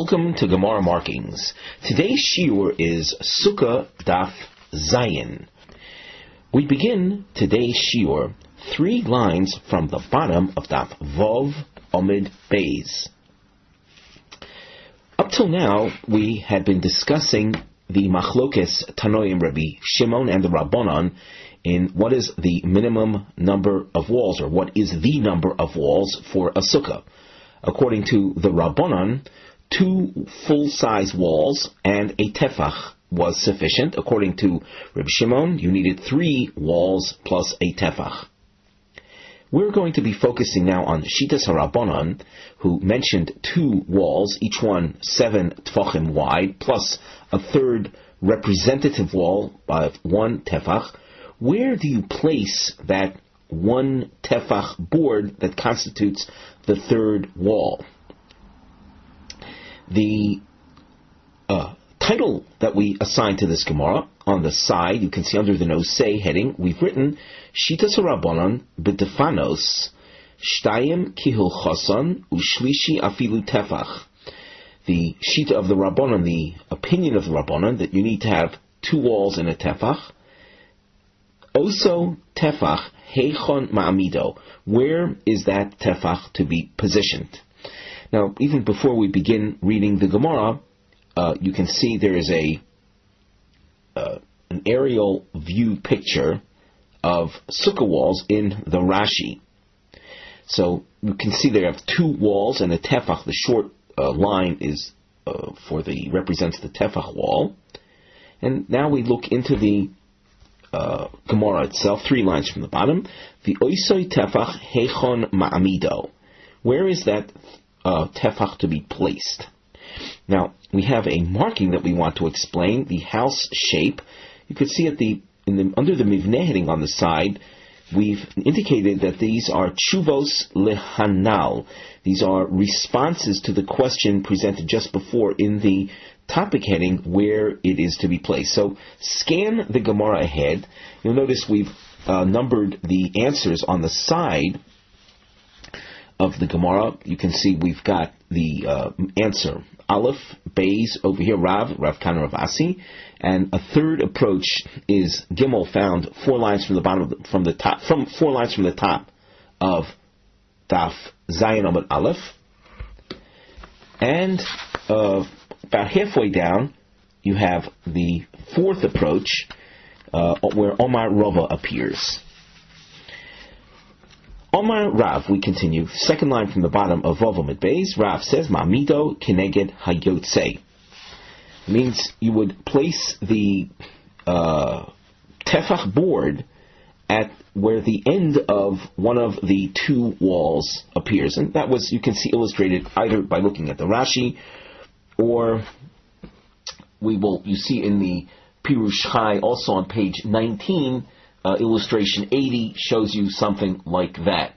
Welcome to Gemara Markings. Today's Shiur is Sucah Daf Zayin. We begin today's Shiur 3 lines from the bottom of Daf Vov Omid Beis. Up till now, we had been discussing the Machlokes Tanoim Rabbi Shimon and the Rabbanon in what is the minimum number of walls, or what is the number of walls for a sukkah. According to the Rabbanon, 2 full-size walls and a tefach was sufficient. According to Rabbi Shimon, you needed 3 walls plus a tefach. We're going to be focusing now on Shitas HaRabbanon, who mentioned 2 walls, each one 7 tefachim wide, plus a third representative wall of 1 tefach. Where do you place that 1 tefach board that constitutes the 3rd wall? The title that we assign to this Gemara, on the side, you can see under the Nosei heading, we've written Shitas HaRabbanon B'Defanos Shtayim Kihilchason Ushlishi Afilu Tefach. The Shita of the Rabbanon, the opinion of the Rabbanon, that you need to have 2 walls and a tefach. Also tefach heichon ma'amido. Where is that tefach to be positioned? Now, even before we begin reading the Gemara, you can see there is an aerial view picture of sukkah walls in the Rashi. So you can see they have 2 walls and a tefach. The short line is represents the tefach wall. And now we look into the Gemara itself, 3 lines from the bottom. The oisoi tefach heichon ma'amido. Where is that tefach to be placed? Now, we have a marking that we want to explain, the house shape. You could see under the Mivneh heading on the side, we've indicated that these are tshuvos lehanal. These are responses to the question presented just before in the topic heading where it is to be placed. So scan the Gemara ahead. You'll notice we've numbered the answers on the side of the Gemara. You can see we've got the answer Aleph, Beis, over here Rav Kana, Rav Asi, and a third approach is Gimel, found 4 lines from the bottom, from 4 lines from the top of Daf Zayin Amud Aleph, and about halfway down you have the 4th approach where Omar Rava appears. Omar Rav, we continue. 2nd line from the bottom of Vav Amid Beis. Rav says, Ma'amido keneged hayotzei. It means you would place the tefach board at where the end of one of the 2 walls appears. And that was, you can see illustrated either by looking at the Rashi, or you see in the Pirush Chai, also on page 19, illustration 80 shows you something like that.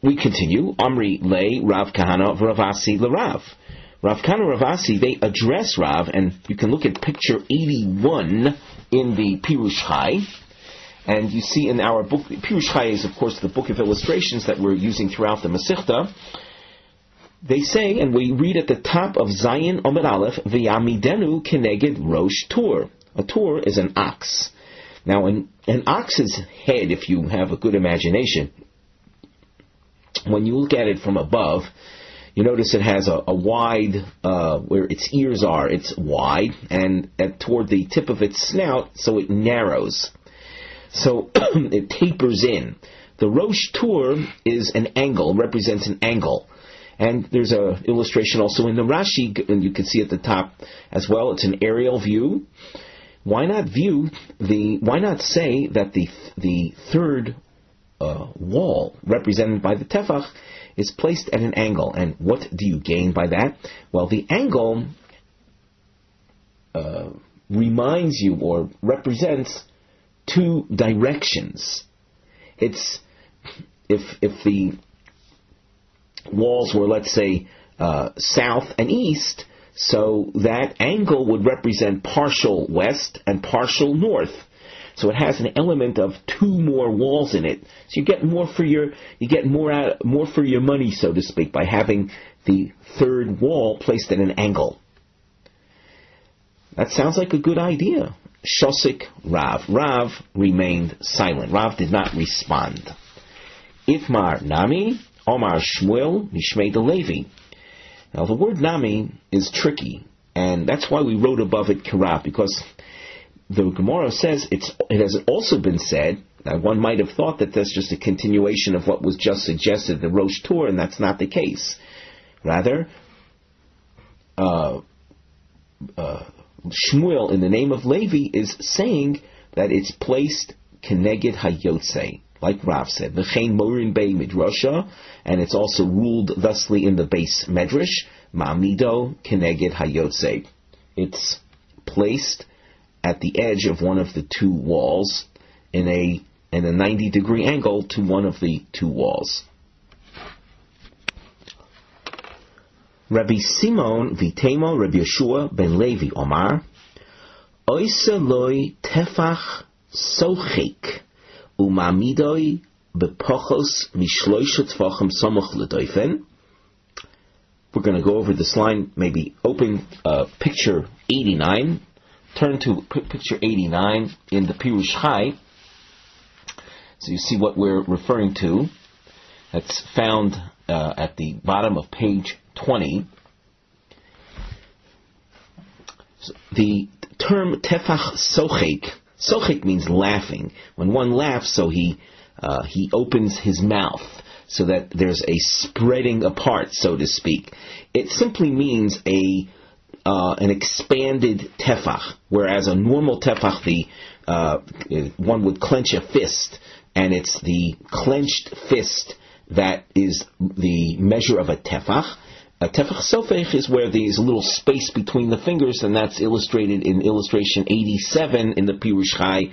We continue. Amri Le Rav Kahana Ravasi LeRav. Rav Kahana Ravasi, they address Rav, and you can look at picture 81 in the Pirush Chai. And you see in our book, Pirush Chai is of course the book of illustrations that we're using throughout the Masechta. They say, and we read at the top of Zayin Amud Aleph, V'yamidenu keneged Rosh Tur. A tur is an ox. Now, an ox's head, if you have a good imagination, when you look at it from above, you notice it has a wide, where its ears are, it's wide, and toward the tip of its snout, so it narrows. So it tapers in. The Rosh Tur is an angle, represents an angle. And there's an illustration also in the Rashi, and you can see at the top as well, it's an aerial view. Why not say that the 3rd wall, represented by the tefach, is placed at an angle? And what do you gain by that? Well, the angle reminds you, or represents, 2 directions. It's if the walls were, let's say, south and east, so that angle would represent partial west and partial north. so it has an element of two more walls in it. So you get more for your money, so to speak, by having the third wall placed at an angle. That sounds like a good idea. Shosik Rav. Rav remained silent. Rav did not respond. Itmar Nami, Omar Shmuel, Mishmei Levi. Now the word Nami is tricky, and that's why we wrote above it Kirav, because the Gemara says it has also been said. Now one might have thought that that's just a continuation of what was just suggested, the Rosh Tur, and that's not the case. Rather, Shmuel, in the name of Levi, is saying that it's placed Keneged Hayotze, like Rav said, V'chein Morin Bei Midrasha, and it's also ruled thusly in the base Medrash, Ma'amido Keneged Hayotze. It's placed at the edge of one of the two walls in a 90-degree angle to one of the two walls. Rabbi Simon Vitema Rabbi Yeshua ben Levi Omar Oise loy tefach sochik umamidoi bepochos mishloisha tfachim samach ledoifen. We're going to go over this line, maybe open picture 89. Turn to picture 89 in the Pirush Chai. So you see what we're referring to. That's found at the bottom of page 20. So the term tefach sochek means laughing. When one laughs, so he opens his mouth so that there's a spreading apart, so to speak. It simply means an expanded tefach, whereas a normal tefach, one would clench a fist, and it's the clenched fist that is the measure of a tefach. A tefach sofech is where there's a little space between the fingers, and that's illustrated in illustration 87 in the Pirush Chai,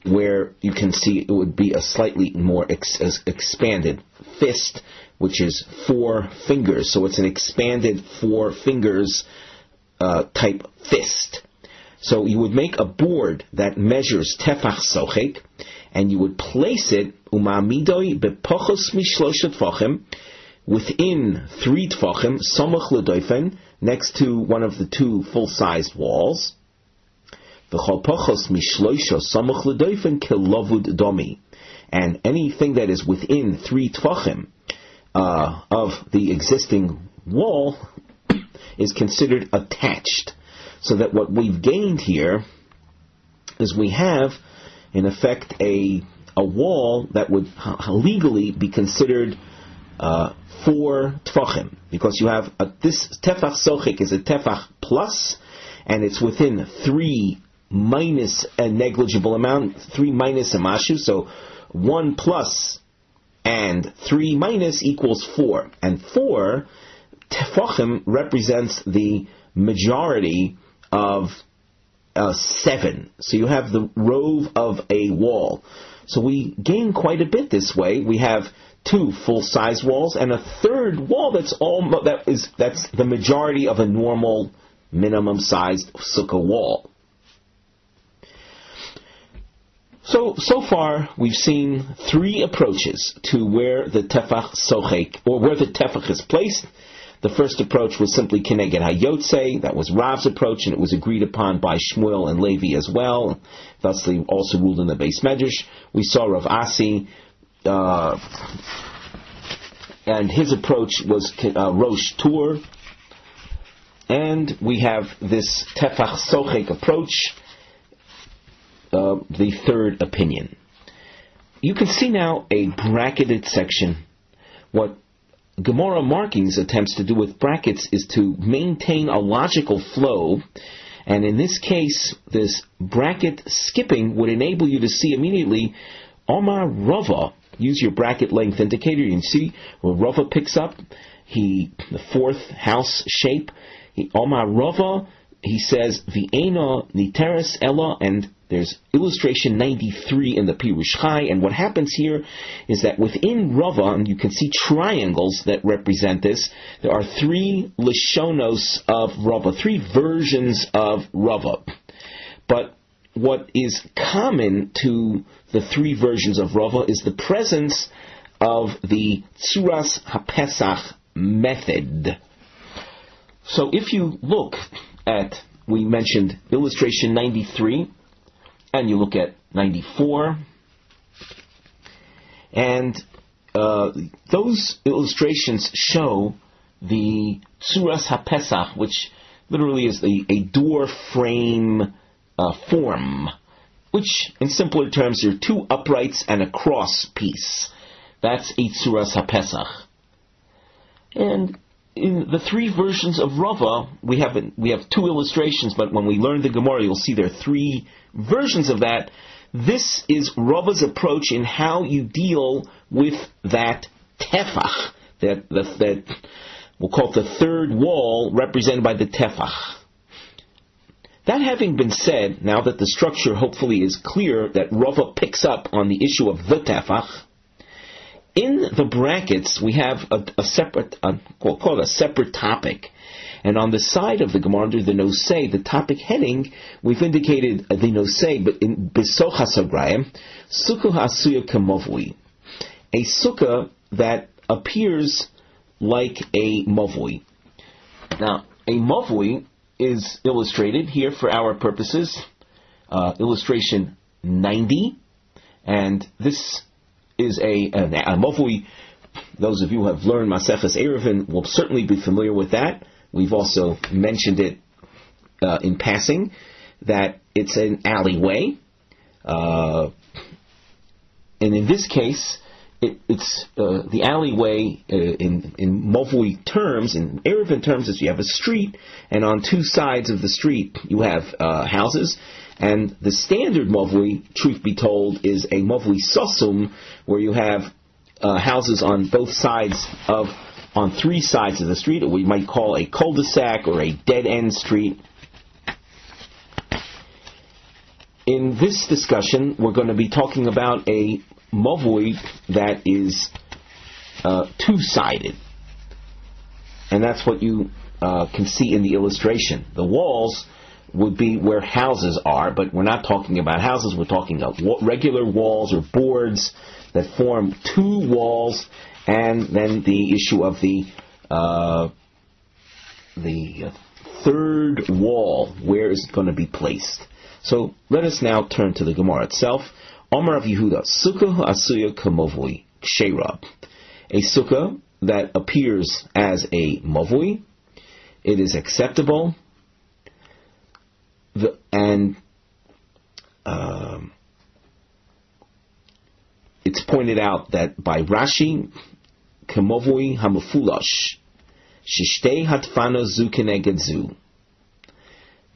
where you can see it would be a slightly more expanded fist, which is 4 fingers. So it's an expanded 4 fingers type fist. So you would make a board that measures tefach sochek, and you would place it umamidoi bepochos mishloshet tfachim, within 3 tfachim samach ledoifen, next to one of the 2 full-sized walls. V'chol pochos mishlosha samach ledoifen kelovud domi, and anything that is within 3 tfachim of the existing wall is considered attached. So that what we've gained here is we have, in effect, a wall that would legally be considered 4 tfachim, because you have this tefach sochik is a tefach plus, and it's within 3 minus a negligible amount, 3 minus a mashu, so 1 plus and 3 minus equals 4, and 4 tefachim represents the majority of 7. So you have the rove of a wall. So we gain quite a bit this way. We have 2 full-size walls and a third wall that's the majority of a normal minimum-sized sukkah wall. So far we've seen 3 approaches to where the tefach sochek, or where the tefach is placed. The first approach was simply Keneged Hayotze. That was Rav's approach, and it was agreed upon by Shmuel and Levi as well. Thusly, also ruled in the base Medrash. We saw Rav Asi, and his approach was Rosh Tur. And we have this Tefach Sochek approach, the third opinion. You can see now a bracketed section. What Gemara markings attempts to do with brackets is to maintain a logical flow, and in this case, this bracket skipping would enable you to see immediately Omar Rava. Use your bracket length indicator. You can see where Rava picks up the 4th house shape. Omar Rava, he says V'ena niteres ella, and there's illustration 93 in the Pirush Chai, and what happens here is that within Rava, and you can see triangles that represent this, there are 3 Lashonos of Rava, 3 versions of Rava. But what is common to the three versions of Rava is the presence of the Tzuras HaPesach method. So if you look at, we mentioned illustration 93, and you look at 94, and those illustrations show the Tzuras HaPesach, which literally is a door frame form, which in simpler terms are two uprights and a cross piece. That's a Tzuras HaPesach. And in the three versions of Rava, we have two illustrations, but when we learn the Gemara, you'll see there are three versions of that. This is Rava's approach in how you deal with that tefach, that we'll call it the third wall represented by the tefach. That having been said, now that the structure hopefully is clear, that Rava picks up on the issue of the tefach, in the brackets we have a separate, we'll call it a separate topic. And on the side of the Gemara under the nosei, the topic heading, we've indicated the nosei, but in Besoch HaSagrayim, Sucah Asuya Kamovui. A sukkah that appears like a mavui. Now, a mavui is illustrated here for our purposes, illustration 90, and this is a mavui. Those of you who have learned Maseches Eruvin will certainly be familiar with that. We've also mentioned it in passing, that it's an alleyway, and in this case, it's the alleyway in Mavui terms, in Eruvin terms, is you have a street, and on two sides of the street you have houses, and the standard Mavui, truth be told, is a Mavui Sosum, where you have houses on both sides on three sides of the street, or we might call a cul-de-sac or a dead-end street. In this discussion, we're going to be talking about a mavui that is two-sided. And that's what you can see in the illustration. The walls would be where houses are, but we're not talking about houses, we're talking about regular walls or boards that form two walls, and then the issue of the third wall, where is it going to be placed? So let us now turn to the Gemara itself. Omar of Yehuda, Sucah Asuya Kamovui Ksherab. A sukkah that appears as a mavui, it is acceptable, and it's pointed out that by Rashi, Kamovui Hamafulash, Shishtei Hatfano Zu Keneged Zu.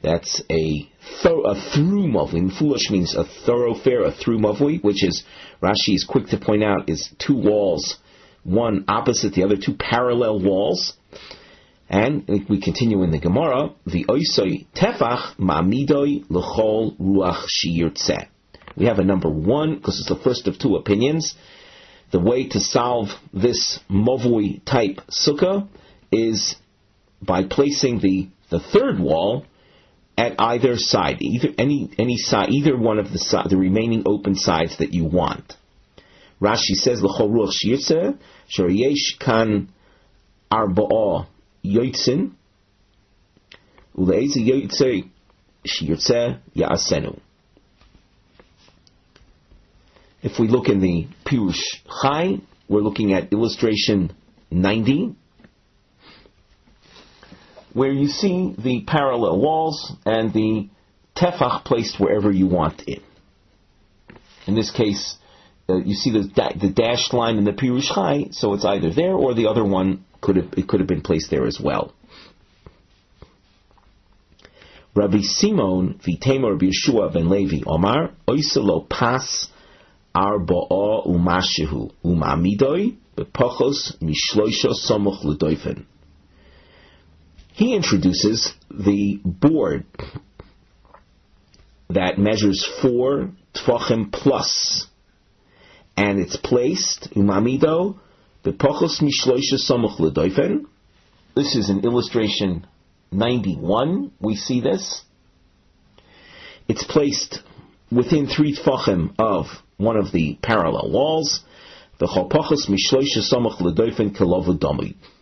That's a through mavui. Foolish means a thoroughfare, a through mavui, which is, Rashi is quick to point out, is two walls, one opposite the other, two parallel walls. And we continue in the Gemara, the oisoi tefach ma'amidoi l'chol ruach shiyurtzeh. We have a number one, because it's the first of two opinions. The way to solve this mavui type sukkah is by placing the third wall at either side, any side, either one of the remaining open sides that you want. Rashi says, "L'chol ruach shiyurtzeh shoriyesh kan arba'ah yotzin uleizi yotzei shiyurtzeh ya'asenu." If we look in the Pirush Chai, we're looking at illustration 90, where you see the parallel walls and the tefach placed wherever you want it. In this case, you see the dashed line in the Pirush Chai, so it's either there or the other one could have been placed there as well. Rabbi Simon v'Tamar Rabbi Yeshua ben Levi Omar oiselo pas arba'a umashihu umamidoi bepachos mishloisha samuch l'doifen. He introduces the board that measures 4 tvachim plus, and it's placed umamido bepachos mishloisha samuch l'doifen. This is in illustration 91. We see this. It's placed within 3 tfachim of one of the parallel walls.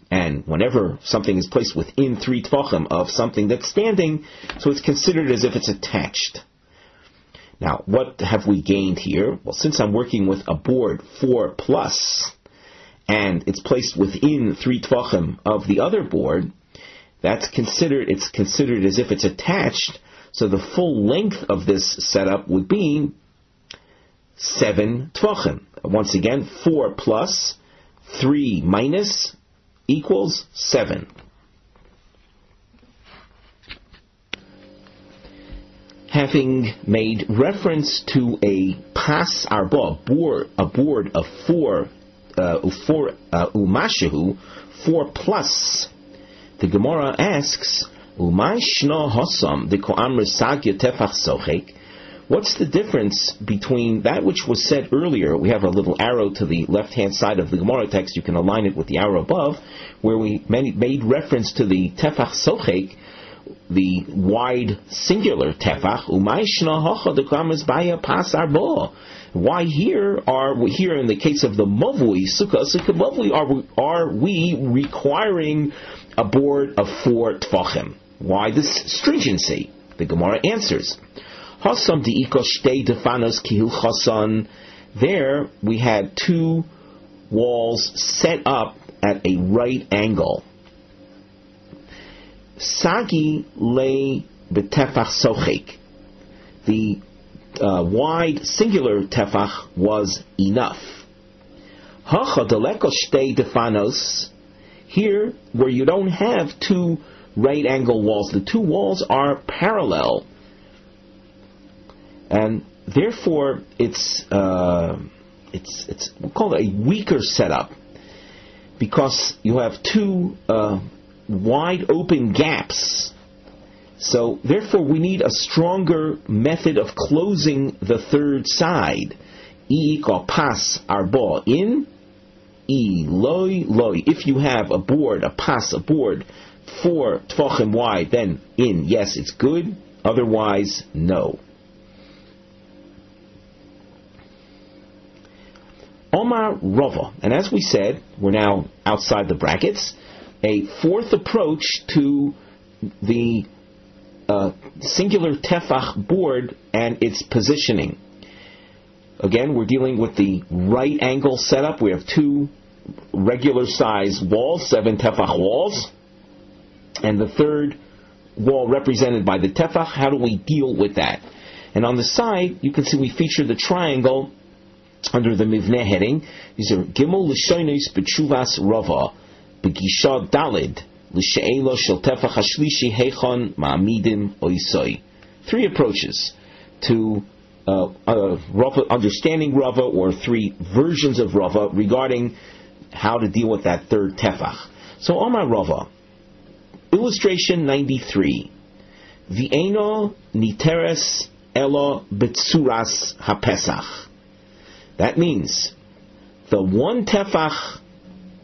And whenever something is placed within 3 tfachim of something that's standing, so it's considered as if it's attached. Now, what have we gained here? Well, since I'm working with a board 4 plus, and it's placed within 3 tfachim of the other board, it's considered as if it's attached, so the full length of this setup would be 7 tfachim. Once again, 4 plus 3 minus equals 7. Having made reference to a pas arba, a board of 4 umashahu, 4 plus, the Gemara asks, Umay shna hasam de ko'amr sagya tefach sochek. What's the difference between that which was said earlier? We have a little arrow to the left-hand side of the Gemara text. You can align it with the arrow above, where we made reference to the tefach sochek, the wide singular tefach. Umay shna hacha de ko'amr baya pas arba. Why here in the case of the mavui sukkah mavui are we requiring a board of 4 tfachim? Why this stringency? The Gemara answers, Hasam di'iko shtei defanos kihil chasan. There we had 2 walls set up at a right angle. Sagi lay betefach sochek. The wide singular tefach was enough. Hacha deleko shtei defanos. Here, where you don't have 2 right angle walls, the 2 walls are parallel, and therefore it's we'll call it a weaker setup, because you have 2 wide open gaps. So therefore we need a stronger method of closing the third side. I'iko pas arba in, loi loi. If you have a board, a board 4 tfachim wide, then in, yes, it's good. Otherwise, no. Omar Rava, and as we said, we're now outside the brackets. A 4th approach to the singular tefach board and its positioning. Again, we're dealing with the right angle setup. We have 2 regular size walls, 7 tefach walls, and the 3rd wall represented by the tefach. How do we deal with that? And on the side, you can see we feature the triangle under the mivneh heading. These are Gimel L'shonos B'tshuvas Rava B'gisha Dalid L'she'ela Shel Tefach Hashlishi Heichon Ma'amidim Oisoi. 3 approaches to Rava, understanding Rava, or 3 versions of Rava regarding how to deal with that 3rd tefach. So Omar Rava, illustration 93. V'eno niteres elo betsuras hapesach. That means the 1 tefach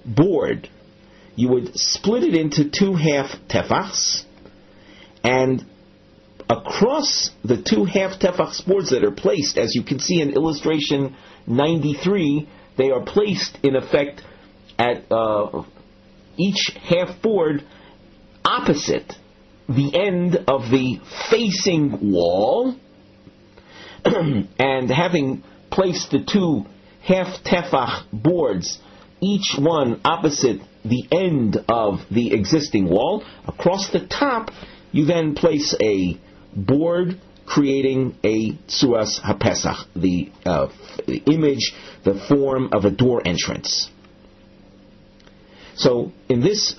board, you would split it into 2 half tefachs, and across the 2 half tefach boards that are placed, as you can see in illustration 93, they are placed in effect at each half board opposite the end of the facing wall, and having placed the 2 half tefach boards, each one opposite the end of the existing wall, across the top you then place a board creating a tsuras hapesach, the image, the form of a door entrance. So in this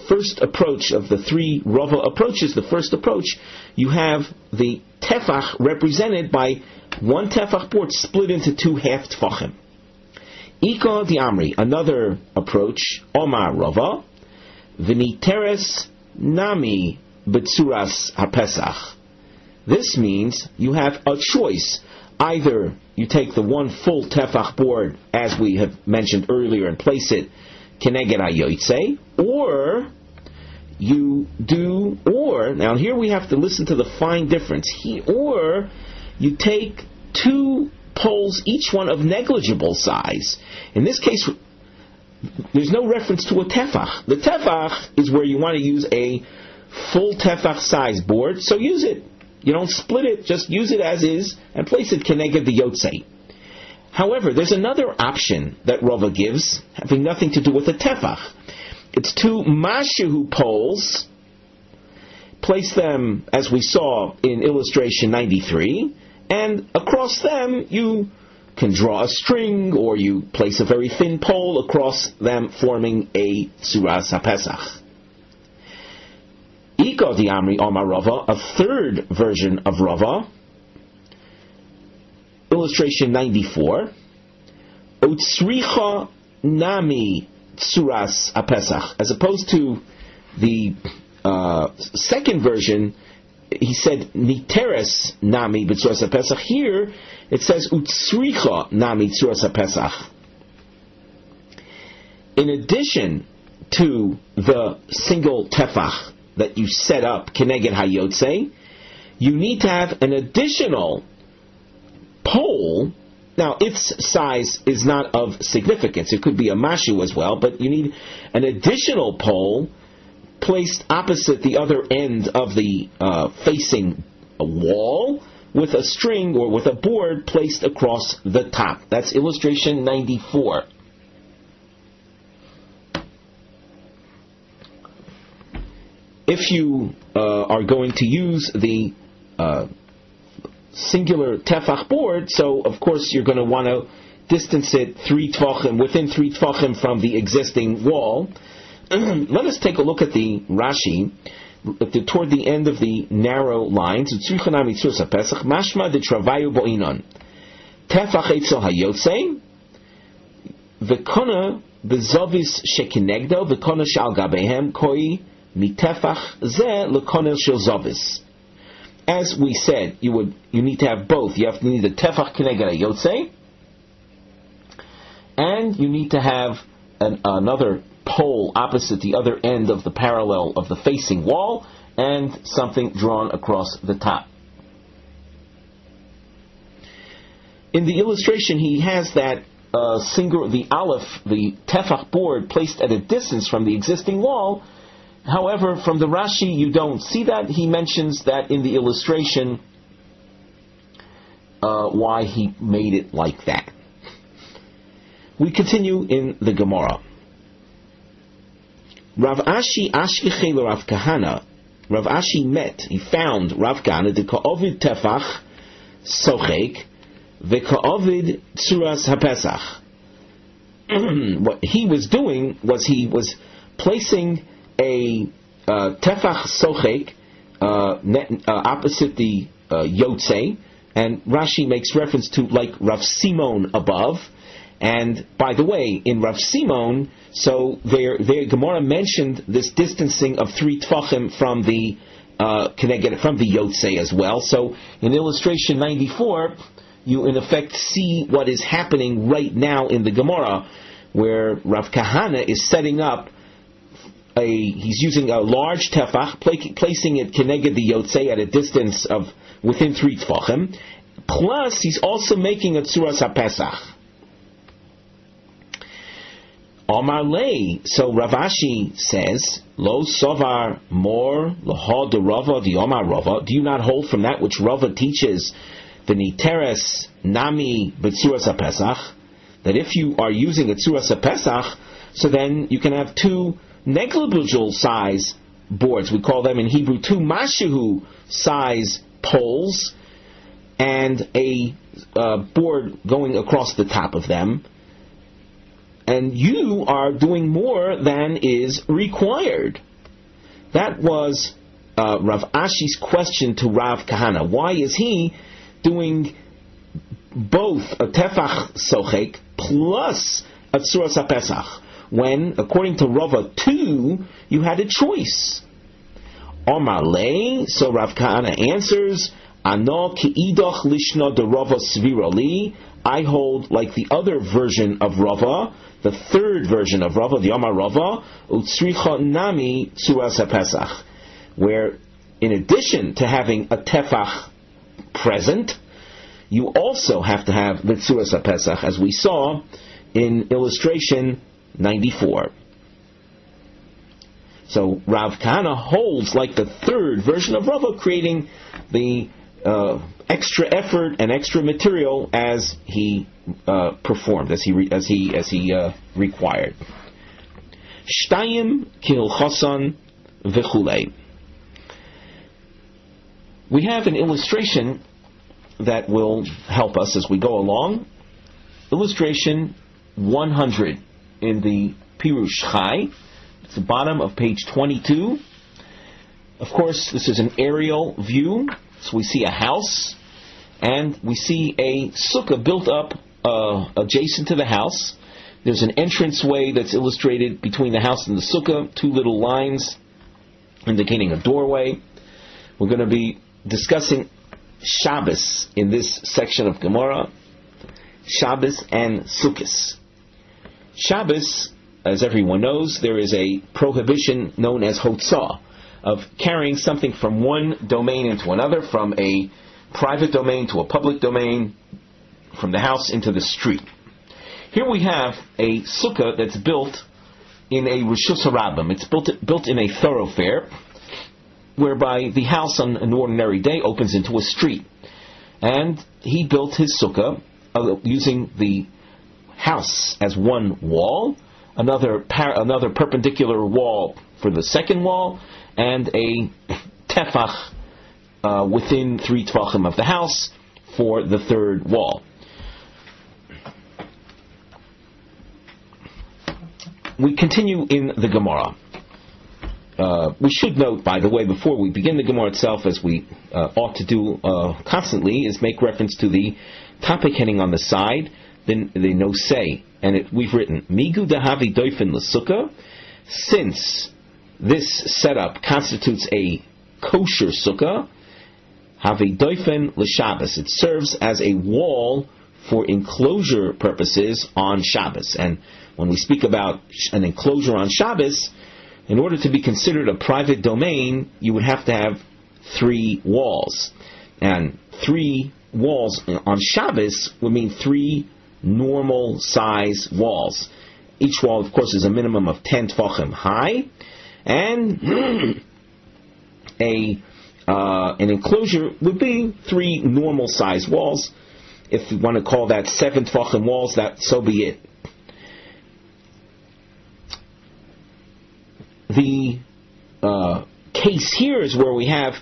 first approach of the 3 Rava approaches, the first approach, you have the tefach represented by 1 tefach board split into 2 half tefachim. Ika di'amri, another approach, Omar Rava, v'niteres nami b'tsuras hapesach. This means you have a choice. Either you take the 1 full tefach board, as we have mentioned earlier, and place it keneged hayotzei, or now here we have to listen to the fine difference. Or you take two poles, each one of negligible size. In this case, there's no reference to a tefach. The tefach is where you want to use a full tefach size board, so use it. You don't split it, just use it as is and place it keneged the yotzei. However, there's another option that Rava gives, having nothing to do with a tefach. It's two mashihu poles. Place them, as we saw in illustration 93, and across them you can draw a string, or you place a very thin pole across them, forming a tzuras HaPesach. Ika di Amri Omar Rava, a third version of Rava, illustration 94, Utsricha Nami Tzuras HaPesach, as opposed to the second version, he said Niteres Nami B'Tzuras HaPesach. Here it says Utsricha Nami Tzuras HaPesach. In addition to the single tefach that you set up Keneged Hayotze, you need to have an additional pole. Now, its size is not of significance. It could be a mashu as well, but you need an additional pole placed opposite the other end of the facing wall, with a string or with a board placed across the top. That's illustration 94. If you are going to use the singular tefach board, so of course you're going to want to distance it 3 tvachim, within 3 tvachim from the existing wall. Let us take a look at the Rashi toward the end of the narrow lines. Mashma de travayu bo'inon tefach etzel hayotze v'kona b'zovis shekinegdo v'kona shal gabehem koi mitefach ze l'kona shel zovis. As we said, you need to have both. You need the tefach keneged hayotze, and you need to have another pole opposite the other end of the parallel of the facing wall, and something drawn across the top. In the illustration, he has that the aleph, the tefach board, placed at a distance from the existing wall. However, from the Rashi, you don't see that. He mentions that in the illustration, why he made it like that. We continue in the Gemara. Rav Ashi Ashkiche Rav Kahana. Rav Ashi he found Rav Kahana, the Ka'ovid Tefach Sochek, the Ka'ovid Tzuras HaPesach. What he was doing was he was placing a Tefach Sochek opposite the Yotze, and Rashi makes reference to like Rav Simon above. And by the way, in Rav Simon, so their Gemara mentioned this distancing of 3 tvachim from the from the Yotze as well. So in illustration 94, you in effect see what is happening right now in the Gemara, where Rav Kahana is setting up he's using a large tefach, placing it keneged the Yotze at a distance of within 3 tvachim. Plus, he's also making a tzuras HaPesach. Omar lei, so Rav Ashi says, Lo sovar mor laha de Rava di Omar Rava. Do you not hold from that which Rava teaches, the niteres nami b'tzuras HaPesach, that if you are using a tzuras HaPesach, so then you can have 2 negligible size boards. We call them in Hebrew 2 mashihu size poles, and a board going across the top of them. And you are doing more than is required. That was Rav Ashi's question to Rav Kahana. Why is he doing both a tefach sochek plus a tzuras HaPesach, when, according to Rava 2, you had a choice? Omar lei, so Rav Kahana answers, Ano ki'idoch lishna de Rava svira li. I hold like the other version of Rava, the third version of Rava, the Omar Rava, utsricha nami tzuras HaPesach, where in addition to having a tefach present, you also have to have Litzuras HaPesach, as we saw in illustration 94. So Rav Kahana holds like the third version of Rava, creating the extra effort and extra material as he performed, as he required. Shtayim Kilchosan V'chulei. We have an illustration that will help us as we go along. Illustration 100 in the Pirush Chai. It's the bottom of page 22. Of course, this is an aerial view. So we see a house, and we see a sukkah built up adjacent to the house. There's an entranceway that's illustrated between the house and the sukkah, two little lines indicating a doorway. We're going to be discussing Shabbos in this section of Gemara. Shabbos and Sukkos. Shabbos, as everyone knows, there is a prohibition known as hotzah, of carrying something from one domain into another, from a private domain to a public domain, from the house into the street. Here we have a sukkah that's built in a Rishus Harabim. It's built in a thoroughfare, whereby the house on an ordinary day opens into a street. And he built his sukkah using the house as one wall, another perpendicular wall for the second wall, and a tefach within 3 tvachim of the house for the third wall. We continue in the Gemara. We should note, by the way, before we begin the Gemara itself, as we ought to do constantly, is make reference to the topic heading on the side, the nosei, and we've written Migu dahavi doifin l'sukkah. Since this setup constitutes a kosher sukkah, havi doifin l'Shabbos. It serves as a wall for enclosure purposes on Shabbos. And when we speak about an enclosure on Shabbos, in order to be considered a private domain, you would have to have 3 walls. And 3 walls on Shabbos would mean 3 normal size walls. Each wall, of course, is a minimum of 10 tvachim high, and an enclosure would be 3 normal size walls. If you want to call that 7 tvachim walls, that so be it. The case here is where we have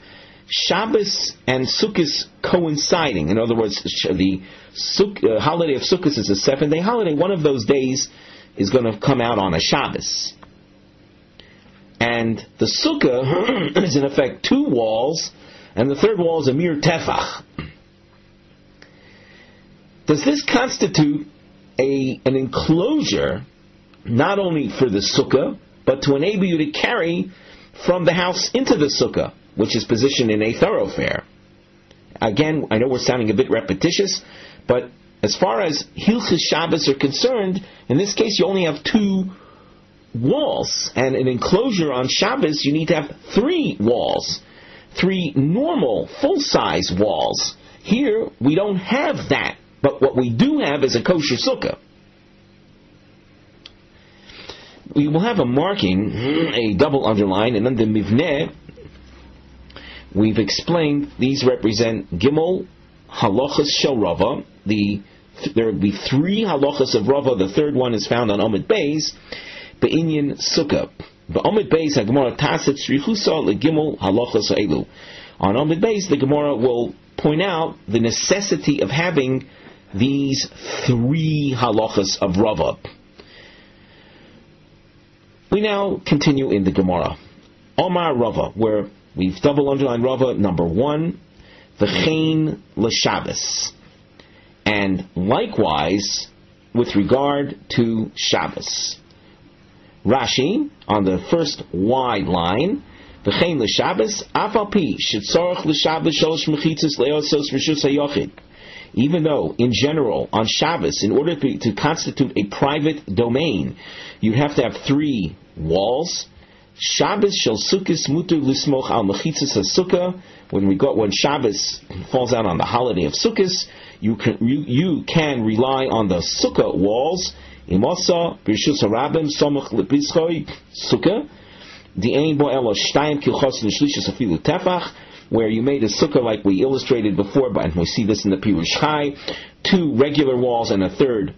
Shabbos and Sukkos coinciding. In other words, the holiday of Sukkos is a 7-day holiday. One of those days is going to come out on a Shabbos. And the Sukkah is in effect 2 walls, and the third wall is a mere tefach. Does this constitute an enclosure not only for the Sukkah, but to enable you to carry from the house into the Sukkah, which is positioned in a thoroughfare? Again, I know we're sounding a bit repetitious, but as far as Hilchos Shabbos are concerned, in this case you only have 2 walls, and an enclosure on Shabbos you need to have 3 walls, 3 normal full-size walls. Here we don't have that, but what we do have is a kosher sukkah. We will have a marking, a double underline, and under Mivneh, we've explained these represent Gimel Halachas Shel Rava. There will be 3 halachas of Rava. The third one is found on Omid Beis, Be'inyan Sukkah. Be'omid Beis, HaGemara Taset Shrichusa LeGimel Halachas Elu. On Omid Beis, the Gemara will point out the necessity of having these 3 halachas of Rava. We now continue in the Gemara. Omar Rava, where we've double underlined Rava, number 1, V'chein l'Shabbos. And likewise, with regard to Shabbos. Rashi, on the first wide line, V'chein l'Shabbos, Afal pi, shetzorach l'Shabbos shalosh mechitzos le'osos rishus hayochid. Even though, in general, on Shabbos, in order to constitute a private domain, you have to have 3 walls. Shabbos shel Sukkos muter lismoch al mechitzas Sucah. When Shabbos falls out on the holiday of Sukkos, you can rely on the Sukkah walls. Imasa b'rishus harabim somach lebischoi Sukkah. The ein bo elo shtayim kilchos nishlishus afilu tefach, where you made a Sukkah like we illustrated before, and we see this in the Pirush Chai, 2 regular walls and a 3rd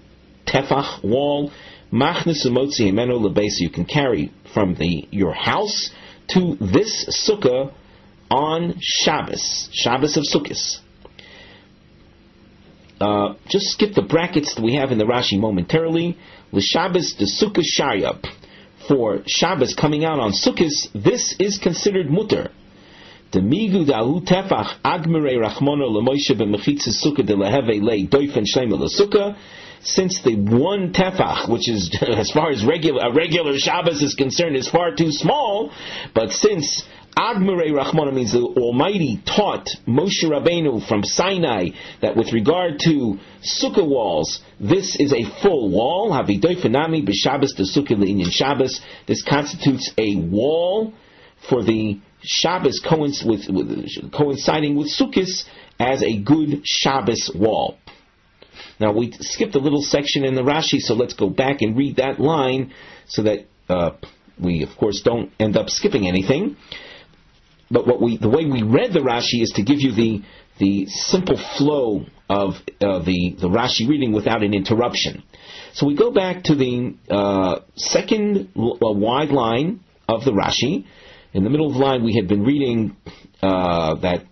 tefach wall. Machnis umotzi himeno lebeis, you can carry from your house to this Sukkah on Shabbos of Sukkos. Just skip the brackets that we have in the Rashi momentarily. L'Shabbos the Sukkah Shaya. For Shabbos coming out on Sukkos, this is considered mutter. The migu dahu tefach agmerei rachmono leMoshe b'mechitzas Sukkah de leheve lei doifen shleima leSukkah. Since the 1 tefach, which is as far as a regular Shabbos is concerned, is far too small, but since Agmerei Rachmana means the Almighty taught Moshe Rabbeinu from Sinai that with regard to Sukkah walls, this is a full wall. Havidoifanami b'Shabbos the Sukkah le'inyan Shabbos. This constitutes a wall for the Shabbos coinciding with Sukkos as a good Shabbos wall. Now we skipped a little section in the Rashi, so let's go back and read that line so that we, of course, don't end up skipping anything. But the way we read the Rashi is to give you the simple flow of the Rashi reading without an interruption. So we go back to the second wide line of the Rashi. In the middle of the line, we had been reading that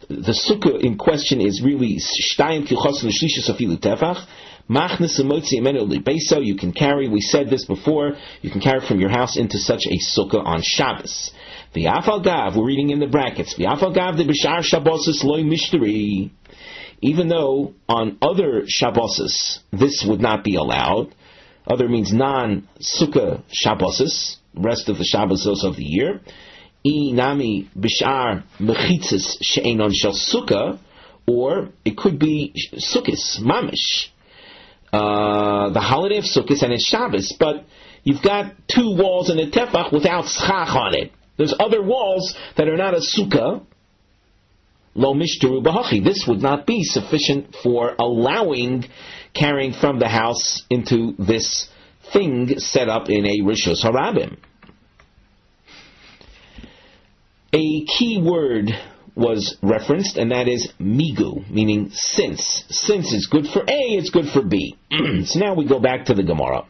the Sukkah in question is really Shtayim Kilchos L'Shlishus Afilu Tefach. Machnes Emotzi Emenu Libeso. You can carry, we said this before, you can carry from your house into such a Sukkah on Shabbos. V'afal Gav, we're reading in the brackets, V'afal Gav de B'shar Shabbosus Loi Mishteri. Even though on other Shabboses this would not be allowed, other means non-Sukkah Shabboses, rest of the Shabbos of the year, Inami bishar mechitzas she'enon shel Sukkah, or it could be Sukkos, mamish, the holiday of Sukkos, and it's Shabbos, but you've got 2 walls and a tefach without schach on it. There's other walls that are not a Sukkah. Lo mishtaru b'hachi. This would not be sufficient for allowing carrying from the house into this thing set up in a rishus harabim. A key word was referenced, and that is migu, meaning since. Since is good for A, it's good for B. So now we go back to the Gemara.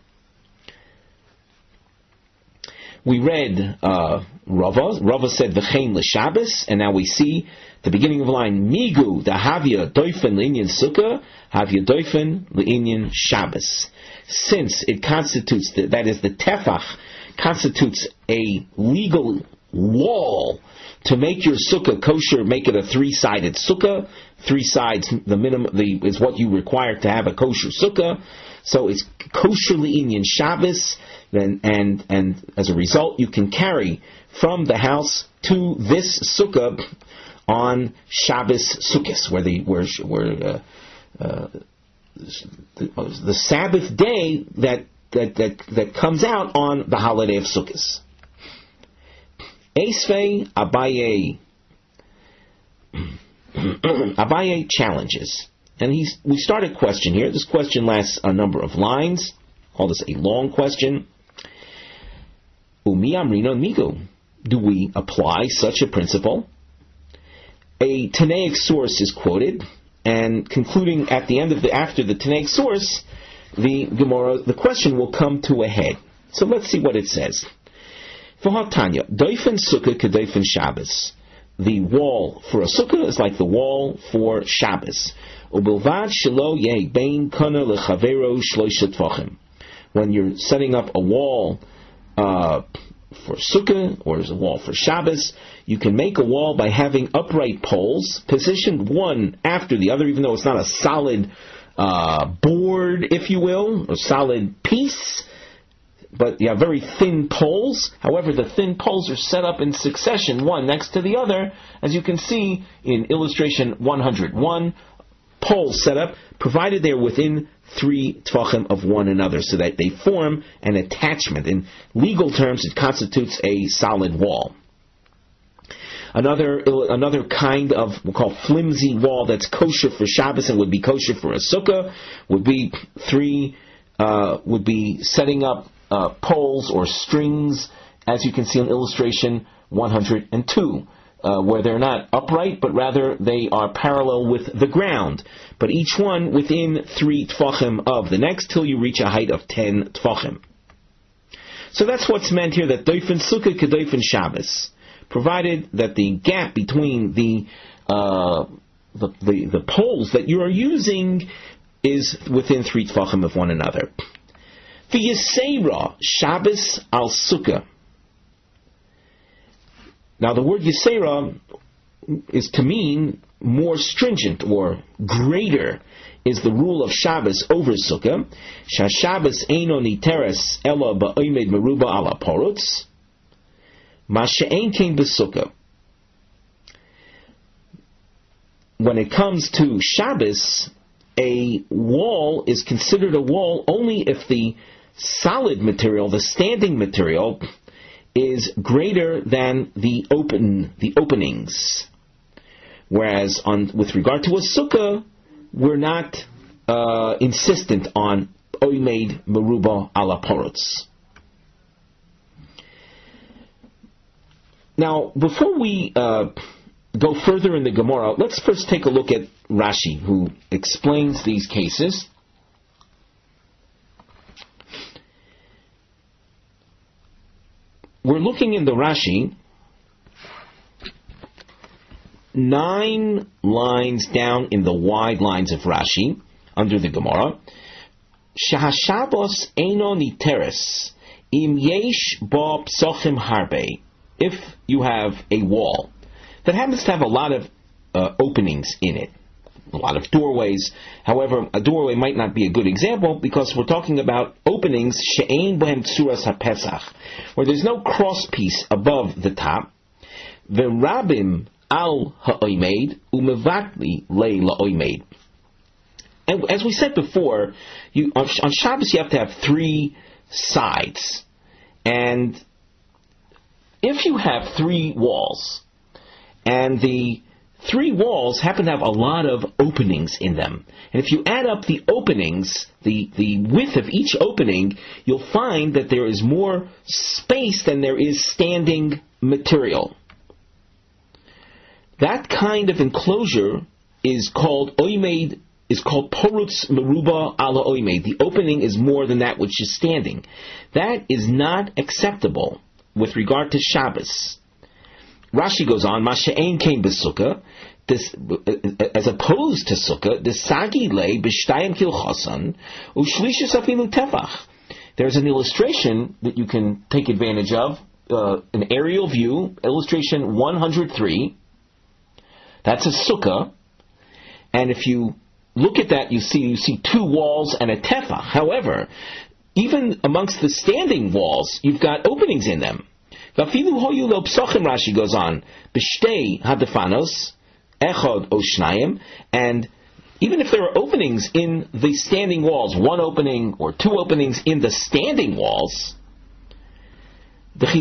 We read Rava. Rava said v'chein l'Shabbos, and now we see the beginning of the line migu da havya doifen l'inyan Sukkah, havya doifen l'inyan Shabbos. Since it constitutes, that is the tefach, constitutes a legal wall to make your Sukkah kosher, make it a 3-sided Sukkah. 3 sides, the minimum, is what you require to have a kosher Sukkah. So it's kosherly inyan Shabbos, and as a result, you can carry from the house to this Sukkah on Shabbos Sukkos, where the Sabbath day that comes out on the holiday of Sukkos. Esvei Abaye challenges, and we start a question here. This question lasts a number of lines. Call this a long question. Umi Amrino Migu. Do we apply such a principle? A Tanaic source is quoted, and concluding at the end of after the Tanaic source, the Gemara, the question will come to a head. So let's see what it says. V'hatanya, doifen Sukkah kedoifen Shabbos. The wall for a Sukkah is like the wall for Shabbos. Ubilvad shelo yeh bein kana lechavero shloisha tvachim. When you're setting up a wall for Sukkah, or as a wall for Shabbos, you can make a wall by having upright poles positioned one after the other, even though it's not a solid board, if you will, a solid piece. But you have very thin poles. However, the thin poles are set up in succession, one next to the other, as you can see in illustration 101, poles set up, provided they're within 3 tvachim of one another, so that they form an attachment. In legal terms, it constitutes a solid wall. Another kind of, we'll call flimsy wall that's kosher for Shabbos and would be kosher for a sukkah would be setting up poles or strings, as you can see in illustration 102, where they're not upright, but rather they are parallel with the ground, but each one within 3 tvachim of the next, till you reach a height of 10 tvachim. So that's what's meant here, that doifen sukkah kedoifen Shabbos, provided that the gap between the poles that you are using is within 3 tvachim of one another. V'yisera Shabbos al sukkah. Now the word yisera is to mean more stringent or greater is the rule of Shabbos over sukkah. Shabbos eino niteres ela ba'omed meruba ala porutz. Masha'en came b'sukkah. When it comes to Shabbos, a wall is considered a wall only if the solid material, the standing material, is greater than the openings. Whereas with regard to a sukkah, we're not insistent on oimed meruba ala porutz. Now, before we go further in the Gemara, let's first take a look at Rashi, who explains these cases. We're looking in the Rashi, 9 lines down in the wide lines of Rashi, under the Gemara. Shahashabos eino niteres, im yesh ba psochim harbe. If you have a wall that happens to have a lot of openings in it, a lot of doorways. However, a doorway might not be a good example because we're talking about openings she'ein bohem tsuras hapesach, where there's no cross piece above the top. V'rabim al ha'oimed umevatli lei la'oimed. And as we said before, on Shabbos you have to have 3 sides, and if you have 3 walls, and the 3 walls happen to have a lot of openings in them, and if you add up the openings, the width of each opening, you'll find that there is more space than there is standing material. That kind of enclosure is called oimed, is called porutz meruba ala oimed. The opening is more than that which is standing. That is not acceptable with regard to Shabbos. Rashi goes on, Masha'en came b'sukkah, as opposed to sukkah, the sagi lei b'shtayim kilchosan u'shlishus afilu tefach. There's an illustration that you can take advantage of, an aerial view, illustration 103. That's a sukkah, and if you look at that, you see 2 walls and a tefach. However, even amongst the standing walls, you've got openings in them. Vafilu hoyu lo psochim, Rashi goes on, b'shtei hadafanos, echod o shnayim, and even if there are openings in the standing walls, 1 opening or 2 openings in the standing walls, if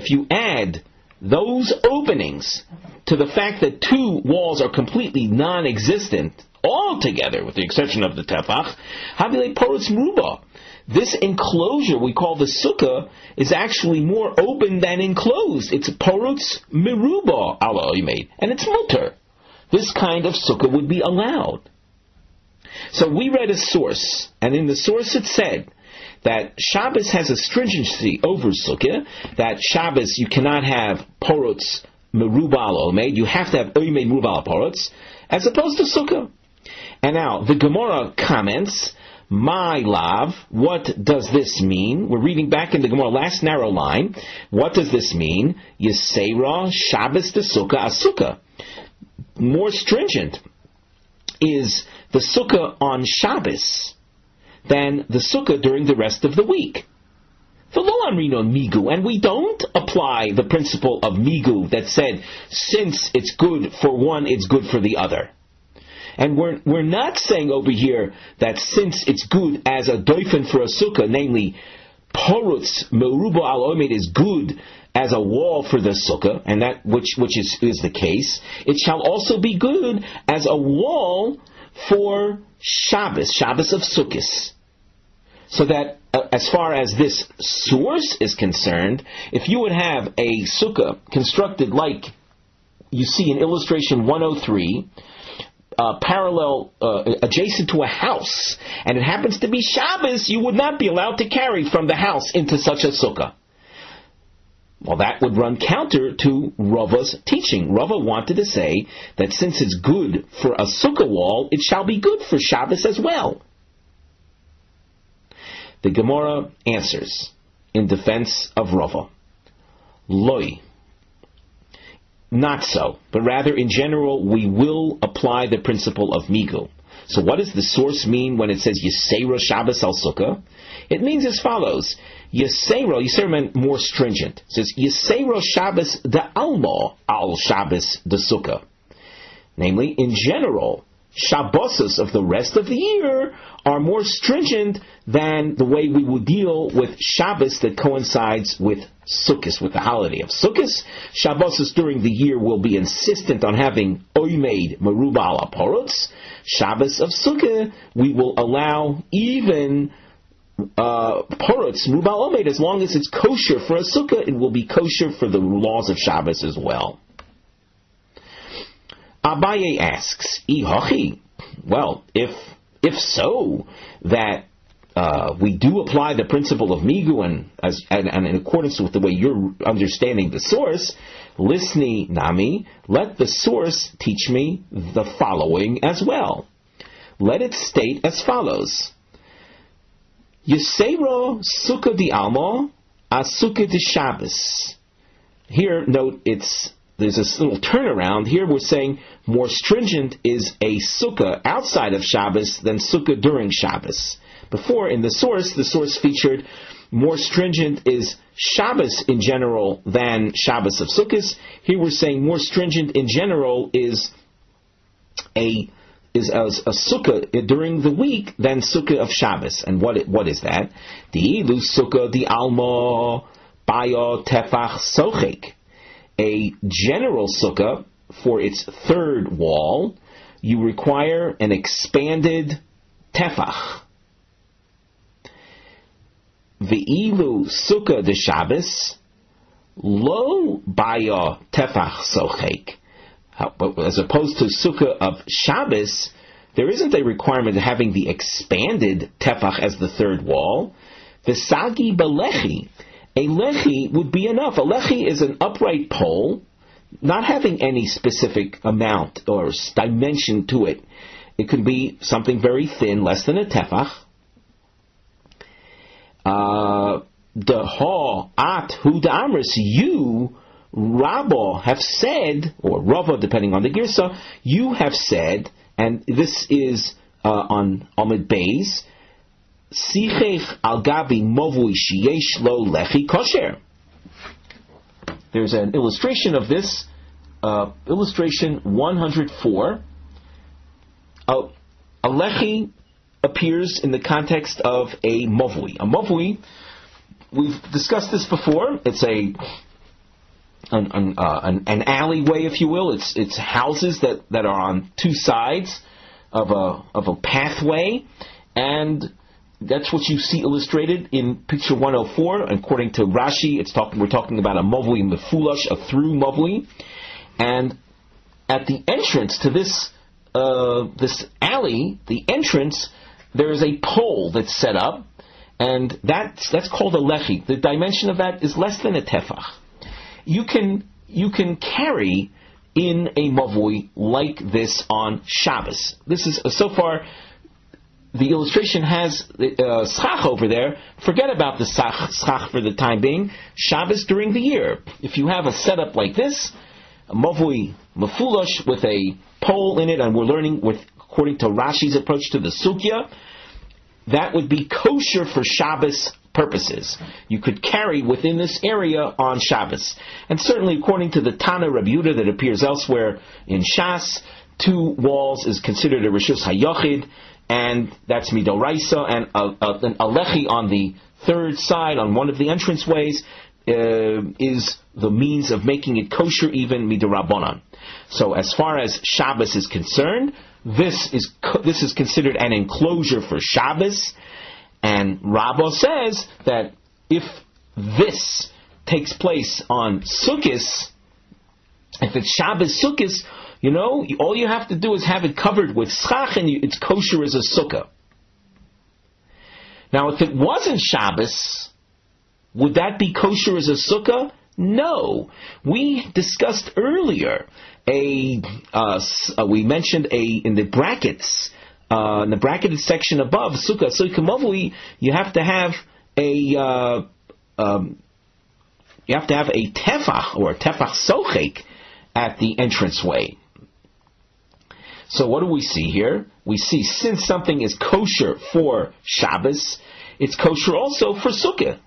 you add those openings to the fact that 2 walls are completely non-existent altogether, with the exception of the tefach, havile porutz meruba. This enclosure we call the sukkah is actually more open than enclosed. It's porutz meruba ala oimed, and it's mutter. This kind of sukkah would be allowed. So we read a source, and in the source it said that Shabbos has a stringency over sukkah, that Shabbos you cannot have porutz meruba ala oimed, you have to have oimed meruba ala porutz, as opposed to sukkah. And now, the Gemara comments, my lav, what does this mean? We're reading back in the Gemara, last narrow line. What does this mean? Yisera Shabbos de Sukkah Asukah. More stringent is the Sukkah on Shabbos than the Sukkah during the rest of the week. And we don't apply the principle of migu that said, since it's good for one, it's good for the other. And we're not saying over here that since it's good as a doifen for a sukkah, namely, porutz meruba al omed is good as a wall for the sukkah, and that which is the case, it shall also be good as a wall for Shabbos of Sukkos. So that as far as this source is concerned, if you would have a sukkah constructed like you see in illustration 103, parallel, adjacent to a house, and it happens to be Shabbos, you would not be allowed to carry from the house into such a sukkah. Well, that would run counter to Rava's teaching. Rava wanted to say that since it's good for a sukkah wall, it shall be good for Shabbos as well. The Gemara answers in defense of Rava. Loi. Not so, but rather in general we will apply the principle of migu. So what does the source mean when it says Yisera Shabbos al Sukkah? It means as follows. Yisera meant more stringent. It says Yisera Shabbos de Alma al Shabbos de Sukkah. Namely, in general, Shabbosos of the rest of the year are more stringent than the way we would deal with Shabbos that coincides with Sukkot, with the holiday of Sukkot. Shabbosos during the year will be insistent on having oimed meruba al porutz. Shabbos of Sukkah, we will allow even porutz meruba al omed, as long as it's kosher for a Sukkah, it will be kosher for the laws of Shabbos as well. Abaye asks, Ihachi, well, if so, that we do apply the principle of migu and in accordance with the way you're understanding the source, lisni nami, let the source teach me the following as well. Let it state as follows. Yisero sukkah di alma as sukkah di Shabbos. Here, note, there's this little turnaround. Here we're saying more stringent is a sukkah outside of Shabbos than sukkah during Shabbos. Before, in the source featured more stringent is Shabbos in general than Shabbos of Sukkos. Here we're saying more stringent in general is a sukkah during the week than sukkah of Shabbos. And what is that? The ilu sukkah the alma bayo tefach sochek. A general sukkah, for its third wall, you require an expanded tefach. Ve'ilu sukkah de Shabbos, lo baya tefach sochek. As opposed to sukkah of Shabbos, there isn't a requirement of having the expanded tefach as the third wall. V'sagi belechi. A lechi would be enough. A lechi is an upright pole, not having any specific amount or dimension to it. It could be something very thin, less than a tefach. The ha at hu da'amris, you, Rabba, have said, or Rava, depending on the girsa, you have said, and this is on Amid Beis, Sichech al gabi movui sheyesh lo lechi kosher. There's an illustration of this, illustration 104. A lechi appears in the context of a movui. A movui, we've discussed this before. It's an alleyway, if you will. It's houses that are on two sides of a pathway, and that's what you see illustrated in picture 104. According to Rashi, we're talking about a movui mefulash, a through movui, and at the entrance to this alley, the entrance, there is a pole that's set up, and that's called a lechi. The dimension of that is less than a tefach. You can carry in a mavui like this on Shabbos. This is so far. The illustration has schach over there. Forget about the schach for the time being. Shabbos during the year. If you have a setup like this, a mavui mefulash with a pole in it, and we're learning according to Rashi's approach to the Sucah, that would be kosher for Shabbos purposes. You could carry within this area on Shabbos. And certainly according to the Tana Rabbi Yehuda that appears elsewhere in Shas, 2 walls is considered a Rishus HaYochid, and that's Midoraisa, and a Lechi on the third side, on one of the entranceways, is the means of making it kosher, even Midorabanan. So as far as Shabbos is concerned, this is considered an enclosure for Shabbos, and Rabbah says that if this takes place on Sukkos, if it's Shabbos Sukkos, all you have to do is have it covered with schach, and it's kosher as a sukkah. Now, if it wasn't Shabbos, would that be kosher as a sukkah? No. We discussed earlier we mentioned in the brackets, in the bracketed section above Sucah Mavui, you have to have a tefach or a tefach sochek at the entranceway. So what do we see here? We see since something is kosher for Shabbos, it's kosher also for Sukkah.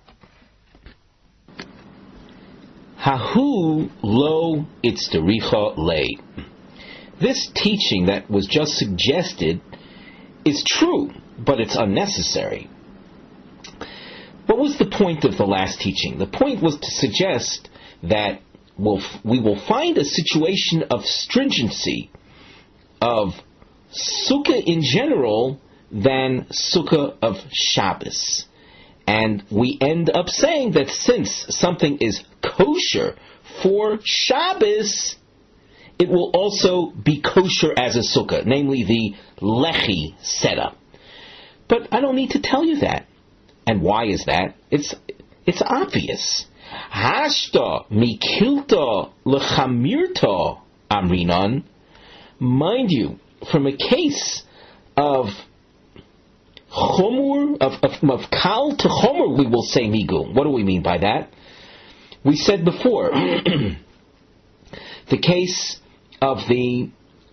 Hahu lo itztericha lei. This teaching that was just suggested is true, but it's unnecessary. What was the point of the last teaching? The point was to suggest that we will find a situation of stringency of Sukkah in general than Sukkah of Shabbos. And we end up saying that since something is kosher for Shabbos, it will also be kosher as a sukkah, namely the lechi setup. But I don't need to tell you that. And why is that? It's obvious. Hashta mikilta lechamirta amrinan. Mind you, from a case of chomur, of kal to chomur, we will say migu. What do we mean by that? We said before, the case of the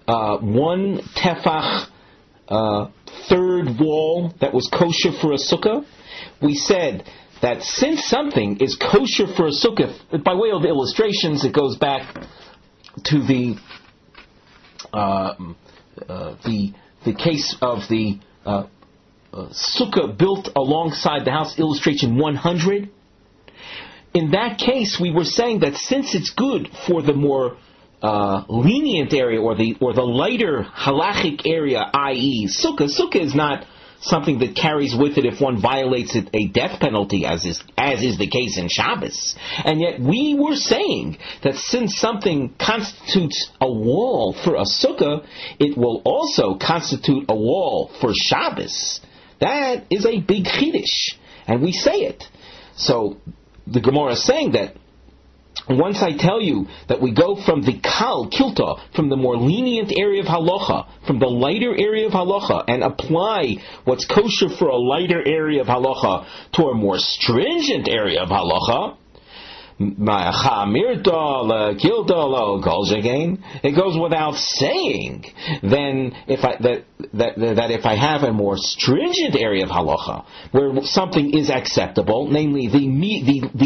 one tefach third wall that was kosher for a sukkah, we said that since something is kosher for a sukkah, by way of illustrations, it goes back to the case of the sukkah built alongside the house, illustration 100. In that case, we were saying that since it's good for the more lenient area or the lighter halachic area, i.e., sukkah is not something that carries with it, if one violates it, a death penalty, as is the case in Shabbos. And yet we were saying that since something constitutes a wall for a sukkah, it will also constitute a wall for Shabbos. That is a big chiddush, and we say it. So the Gemara is saying that once I tell you that we go from the kal, kilta, from the more lenient area of halacha, from the lighter area of halacha, and apply what's kosher for a lighter area of halacha to a more stringent area of halacha, it goes without saying then that if I have a more stringent area of halacha where something is acceptable, namely the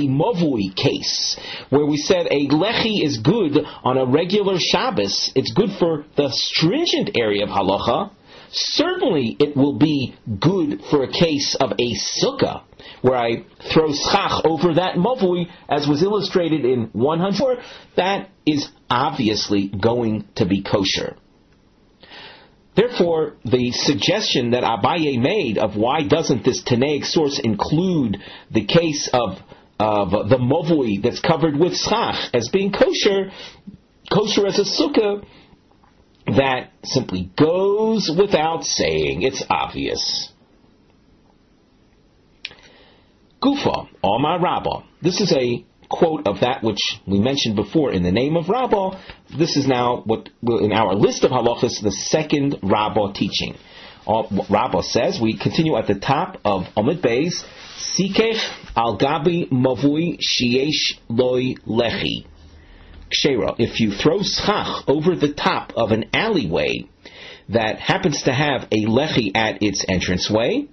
mavui case, where we said a lechi is good on a regular Shabbos, it's good for the stringent area of halacha, certainly it will be good for a case of a sukkah, where I throw schach over that mavui, as was illustrated in 100, that is obviously going to be kosher. Therefore, the suggestion that Abaye made of why doesn't this Tanaic source include the case of the mavui that's covered with schach as being kosher as a sukkah, that simply goes without saying. It's obvious. Gufa, Omar Rabbah. This is a quote of that which we mentioned before in the name of Rabbah. This is now what in our list of halachas, the second Rabbah teaching. Rabbah says, we continue at the top of Amud Beis, Sikech al gabi mavui sheyesh loy lechi. Kshera, if you throw schach over the top of an alleyway that happens to have a lechi at its entranceway,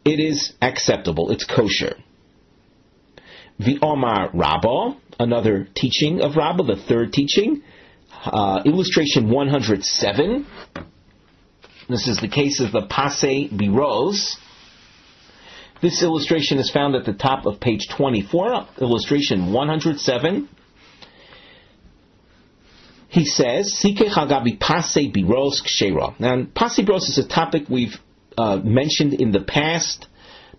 it is acceptable, it's kosher. V'omar Rabba, another teaching of Rabba, the third teaching, illustration 107. This is the case of the Pasei Biros. This illustration is found at the top of page 24, illustration 107. He says, Sikeh Hagabi Pasei Biros Kshera. Now, Pasei Biros is a topic we've mentioned in the past,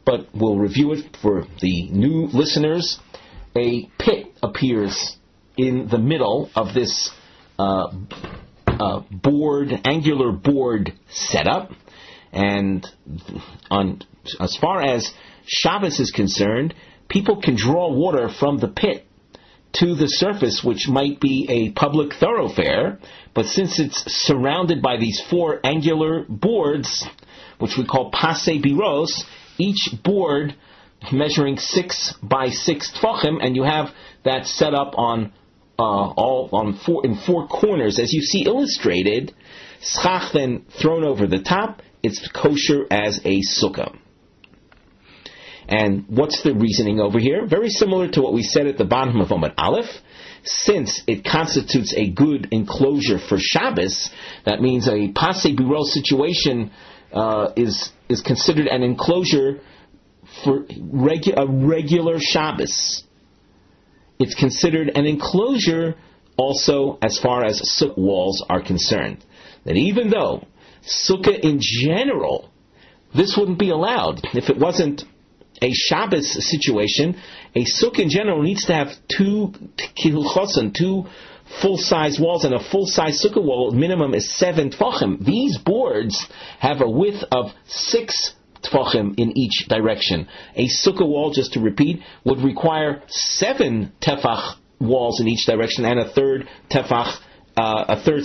but we'll review it for the new listeners. A pit appears in the middle of this angular board setup, and as far as Shabbos is concerned, people can draw water from the pit to the surface, which might be a public thoroughfare, but since it's surrounded by these four angular boards, which we call Pasei Biros, each board measuring 6 by 6 tfachim, and you have that set up in four corners, as you see illustrated. Schach then thrown over the top, it's kosher as a sukkah. And what's the reasoning over here? Very similar to what we said at the bottom of Omad Aleph. Since it constitutes a good enclosure for Shabbos, that means a Pasei Biros situation is considered an enclosure for a regular Shabbos. It's considered an enclosure also as far as sukkah walls are concerned. That even though sukkah in general, this wouldn't be allowed if it wasn't a Shabbos situation. A sukkah in general needs to have two full-size walls, and a full-size sukkah wall minimum is 7 tfachim. These boards have a width of 6 tfachim in each direction. A sukkah wall, just to repeat, would require 7 tefach walls in each direction and a third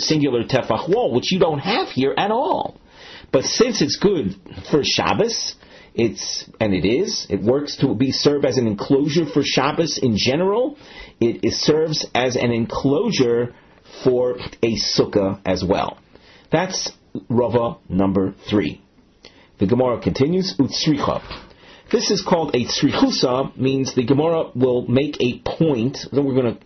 singular tefach wall, which you don't have here at all. But since it's good for Shabbos, it works to serve as an enclosure for Shabbos in general. It serves as an enclosure for a sukkah as well. That's Rava number 3. The Gemara continues, Utsricha. This is called a tzrichusa, means the Gemara will make a point. Then we're going to,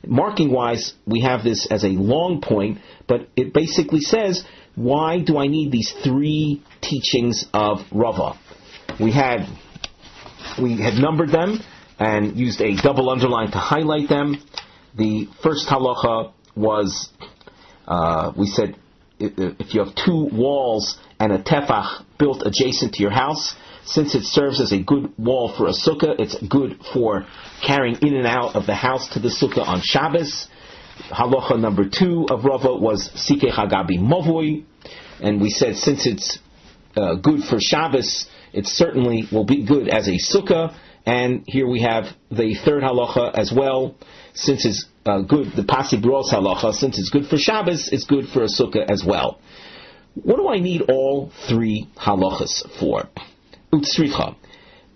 marking wise, we have this as a long point, but it basically says, why do I need these 3 teachings of Rava? We had numbered them and used a double underline to highlight them. The first halacha was, we said, if you have 2 walls and a tefach built adjacent to your house, since it serves as a good wall for a sukkah, it's good for carrying in and out of the house to the sukkah on Shabbos. Halacha number 2 of Rava was Sikeh Hagabi Movoi, and we said since it's good for Shabbos, it certainly will be good as a sukkah. And here we have the third halacha as well. Since it's good, the Pasei Biros halacha, since it's good for Shabbos, it's good for a sukkah as well. What do I need all 3 halachas for? Utsricha.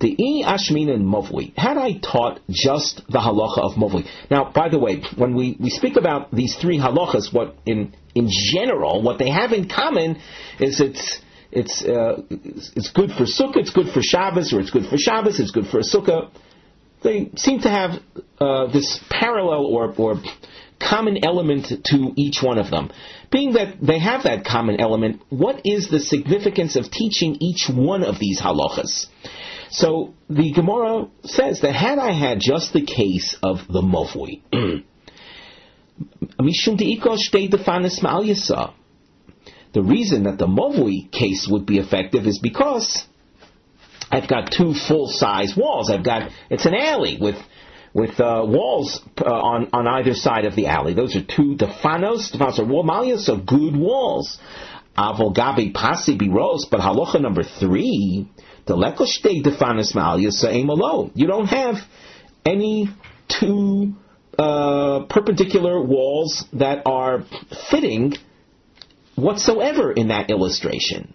The Ashmin and Movui. Had I taught just the halacha of Movui? Now, by the way, when we speak about these 3 halachas, what in general, what they have in common is it's good for sukkah, it's good for Shabbos, or it's good for Shabbos, it's good for a sukkah. They seem to have this parallel or common element to each one of them. Being that they have that common element, what is the significance of teaching each one of these halachas? So the Gemara says that had I had just the case of the Movui, the reason that the Movui case would be effective is because I've got 2 full-size walls. It's an alley with walls on either side of the alley. Those are 2 defanos. Defanos are wall malias, so good walls. Avogabi Pasei Biros, but halacha number 3, the lekoshtei defanos malias aim alone. You don't have any 2 perpendicular walls that are fitting whatsoever in that illustration.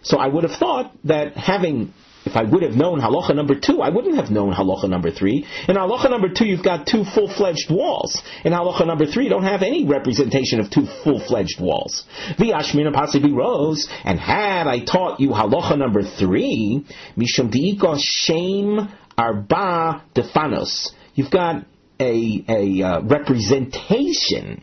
So I would have thought that having if I would have known halacha number 2, I wouldn't have known halacha number 3. In halacha number 2, you've got 2 full-fledged walls. In halacha number 3, you don't have any representation of 2 full-fledged walls. V'ashmina pasibi rose, and had I taught you halacha number 3, mishum diiko shem arba defanos. You've got a representation,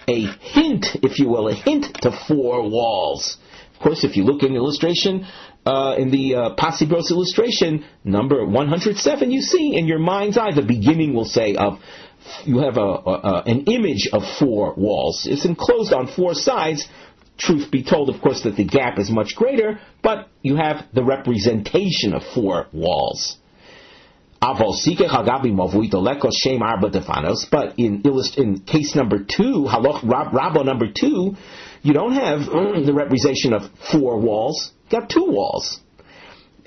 a hint, if you will, a hint to 4 walls. Of course, if you look in the illustration, in the Pasibros illustration, number 107, you see in your mind's eye, the beginning will say you have an image of 4 walls. It's enclosed on 4 sides. Truth be told, of course, that the gap is much greater, but you have the representation of 4 walls. But in case number 2, Rabba number 2, you don't have the representation of 4 walls. You got 2 walls.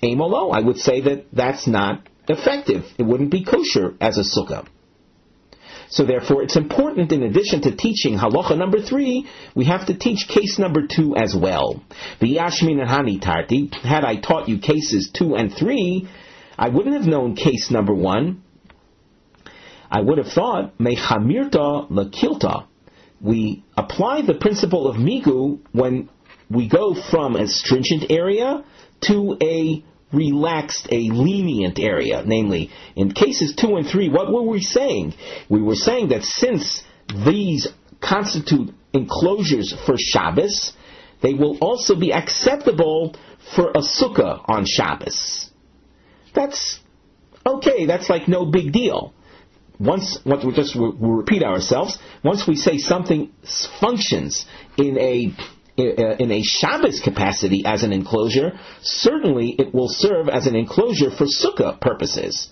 Amolo, I would say that that's not effective. It wouldn't be kosher as a sukkah. So therefore, it's important, in addition to teaching halacha number 3, we have to teach case number 2 as well. V'yashmin and hani tarti. Had I taught you cases 2 and 3, I wouldn't have known case number 1. I would have thought mechamirta lekilta. We apply the principle of migu when we go from a stringent area to a relaxed, a lenient area. Namely, in cases 2 and 3, what were we saying? We were saying that since these constitute enclosures for Shabbos, they will also be acceptable for a sukkah on Shabbos. That's okay, that's like no big deal. We'll repeat ourselves. Once we say something functions in a Shabbos capacity as an enclosure, certainly it will serve as an enclosure for sukkah purposes.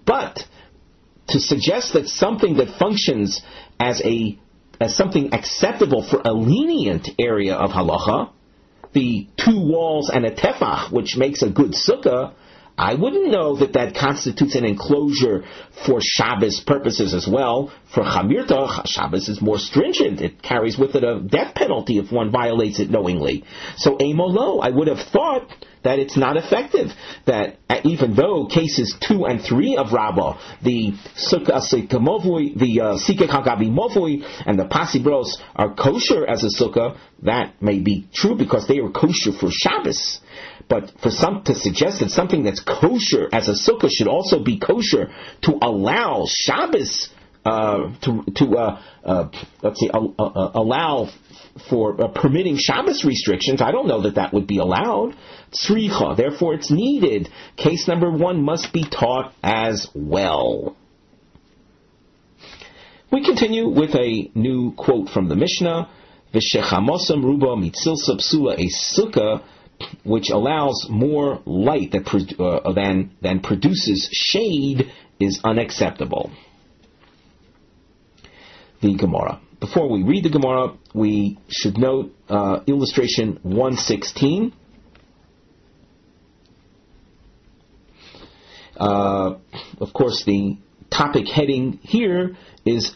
But to suggest that something that functions as something acceptable for a lenient area of halacha, the 2 walls and a tefach, which makes a good sukkah, I wouldn't know that constitutes an enclosure for Shabbos purposes as well. For Chamirta, Shabbos is more stringent. It carries with it a death penalty if one violates it knowingly. So Amolo, I would have thought that it's not effective. That even though cases 2 and 3 of Rabbah, the Sucah Sikamovui, the Sikeh Hagabi Movui, and the Pasibros are kosher as a sukkah, that may be true because they are kosher for Shabbos. But to suggest that something that's kosher as a sukkah should also be kosher to allow Shabbos allow for permitting Shabbos restrictions, I don't know that would be allowed. Tzricha, therefore it's needed. Case number 1 must be taught as well. We continue with a new quote from the Mishnah. V'shechamosam ruba mitzilsa psula a sukkah, which allows more light than produces shade, is unacceptable. The Gemara. Before we read the Gemara, we should note illustration 116. Of course, the topic heading here is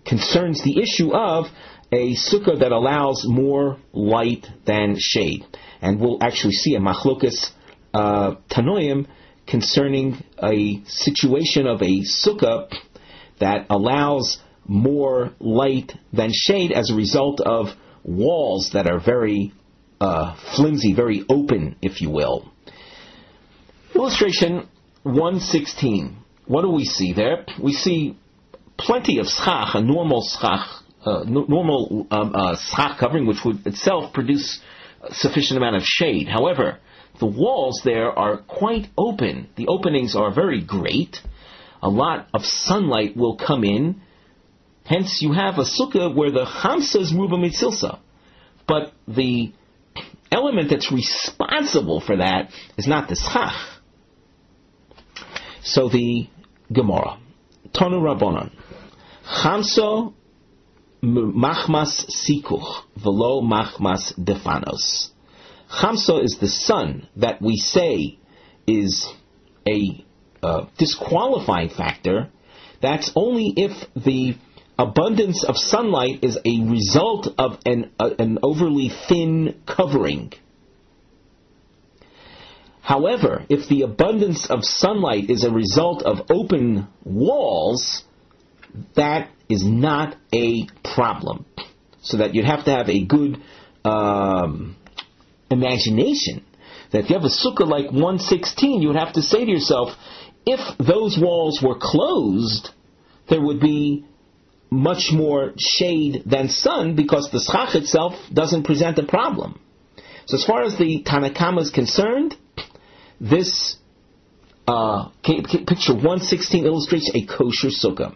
concerns the issue of a sukkah that allows more light than shade. And we'll actually see a machlokas tanoim concerning a situation of a sukkah that allows more light than shade as a result of walls that are very flimsy, very open, if you will. Illustration 116. What do we see there? We see plenty of schach, a normal schach, schach covering, which would itself produce a sufficient amount of shade. However, the walls there are quite open. The openings are very great. A lot of sunlight will come in. Hence, you have a sukkah where the chamsa is ruba mitzilsa. But the element that's responsible for that is not the schach. So the Gemara. Tonu Rabbanan. Chamsa machmas sikuch velo machmas defanos. Chamsa is the sun that we say is a disqualifying factor. That's only if the abundance of sunlight is a result of an overly thin covering. However, if the abundance of sunlight is a result of open walls, that is not a problem. So that you'd have to have a good imagination. That if you have a sukkah like 116, you would have to say to yourself, if those walls were closed, there would be much more shade than sun, because the schach itself doesn't present a problem. So as far as the Tanakama is concerned, this picture 116 illustrates a kosher sukkah.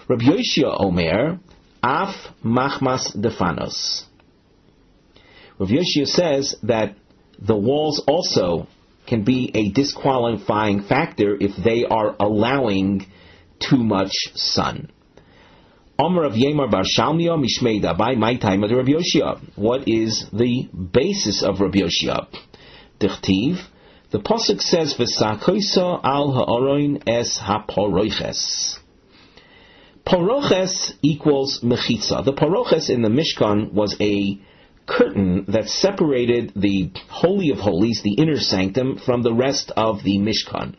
Rabbi Yoshia Omer, Af Machmas Defanos. Rabbi Yoshia says that the walls also can be a disqualifying factor if they are allowing too much sun. Omer of Yemar Bar Shalmio Mishmei Dabai My Time of Rabbi Yoshia. What is the basis of Rabbi Yoshia? Dichtiv. The pasuk says, "V'sakoisa al ha'aroin es ha'poroches." Poroches equals mechitza. The poroches in the Mishkan was a curtain that separated the Holy of Holies, the inner sanctum, from the rest of the Mishkan.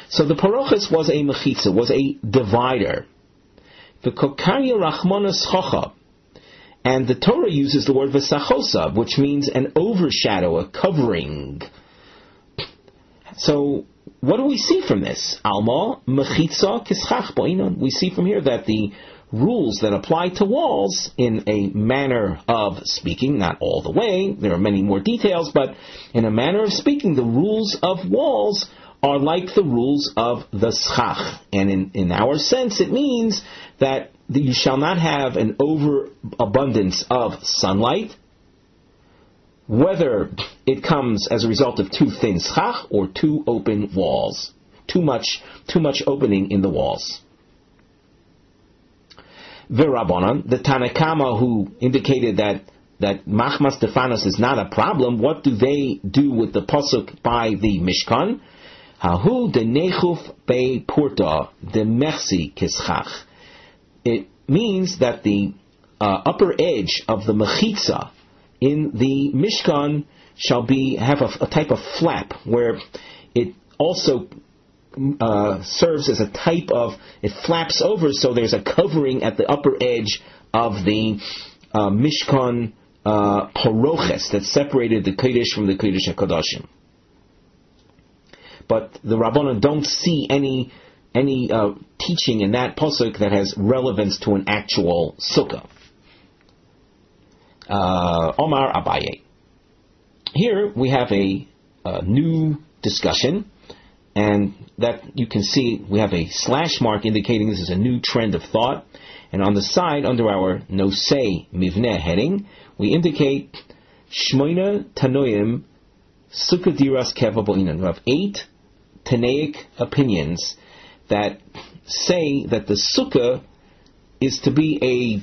So the poroches was a mechitza, was a divider. The kokarya rachmana schocha. And the Torah uses the word v'sachosa, which means an overshadow, a covering. So, what do we see from this? Alma, mechitza, kischach bo'inon. We see from here that the rules that apply to walls, in a manner of speaking, not all the way, there are many more details, but in a manner of speaking, the rules of walls are like the rules of the schach. And in our sense, it means that you shall not have an overabundance of sunlight, whether it comes as a result of too thin schach or too open walls, too much opening in the walls. V'Rabbanan, the Tanakama who indicated that Machmas Stefanos is not a problem, what do they do with the pasuk by the Mishkan? Hahu de nechuf be purta de mersi kischach. It means that the upper edge of the mechitza in the Mishkan shall have a type of flap, where it also serves as a type of, it flaps over, so there's a covering at the upper edge of the Mishkan poroches that separated the Kodesh from the Kodesh HaKadoshim. But the Rabbanan don't see any teaching in that pasuk that has relevance to an actual sukkah. Omar Abaye. Here we have a new discussion, and that you can see we have a slash mark indicating this is a new trend of thought. And on the side, under our Nosei Mivneh heading, we indicate Shmoina Tanoim Sukkah Diras Keva Bo'inan. We have 8 Tanaic opinions that say that the sukkah is to be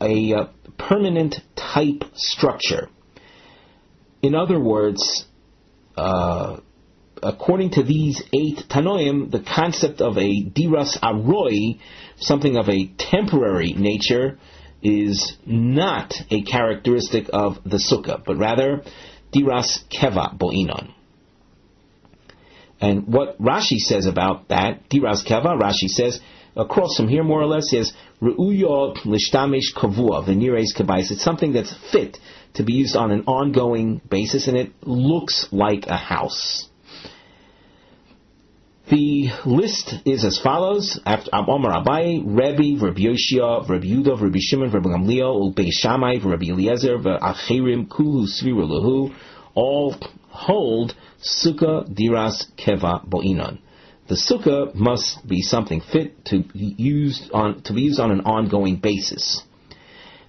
a permanent type structure. In other words, according to these 8 Tanoim, the concept of a diras aroi, something of a temporary nature, is not a characteristic of the sukkah, but rather diras keva bo'inon. And what Rashi says about that, diras keva, Rashi says, across from here more or less, is Re'uyo lishtamish kavua v'nireis kabayis. It's something that's fit to be used on an ongoing basis, and it looks like a house. The list is as follows: after Omar Abaye, Rebbe, Rabbi Yoshia, Rabbi Yudah, Rabbi Shimon, Rabbi Gamliel, Ubei Shammai, Rabbi Eliezer, V'achirim Kulu Sviru Lahu, all hold Sukkah Diras Keva Bo'inon. The sukkah must be something fit to be used on an ongoing basis.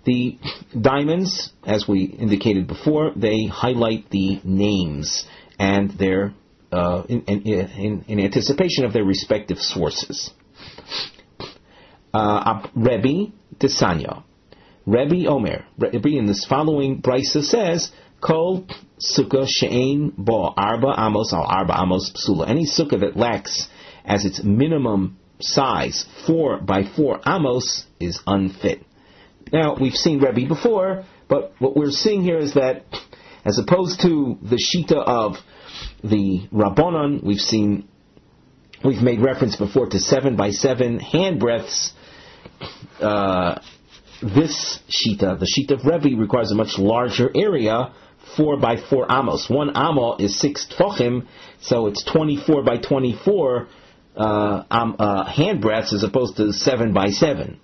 The diamonds, as we indicated before, they highlight the names and their in anticipation of their respective sources. Rebbe Desanya, Rebbe Omer, Rebbe in this following brisa says, Kol sukkah she'ein bo arba amos al arba amos psula. Any sukkah that lacks as its minimum size 4 by 4 amos is unfit. Now, we've seen Rebbe before, but what we're seeing here is that, as opposed to the Shita of the Rabbanon, we've made reference before to 7 by 7 hand breadths. This Shita, the Shita of Rebbe, requires a much larger area, 4 by 4 amos. 1 amo is 6 tfachim, so it's 24 by 24 hand breadths as opposed to 7 by 7.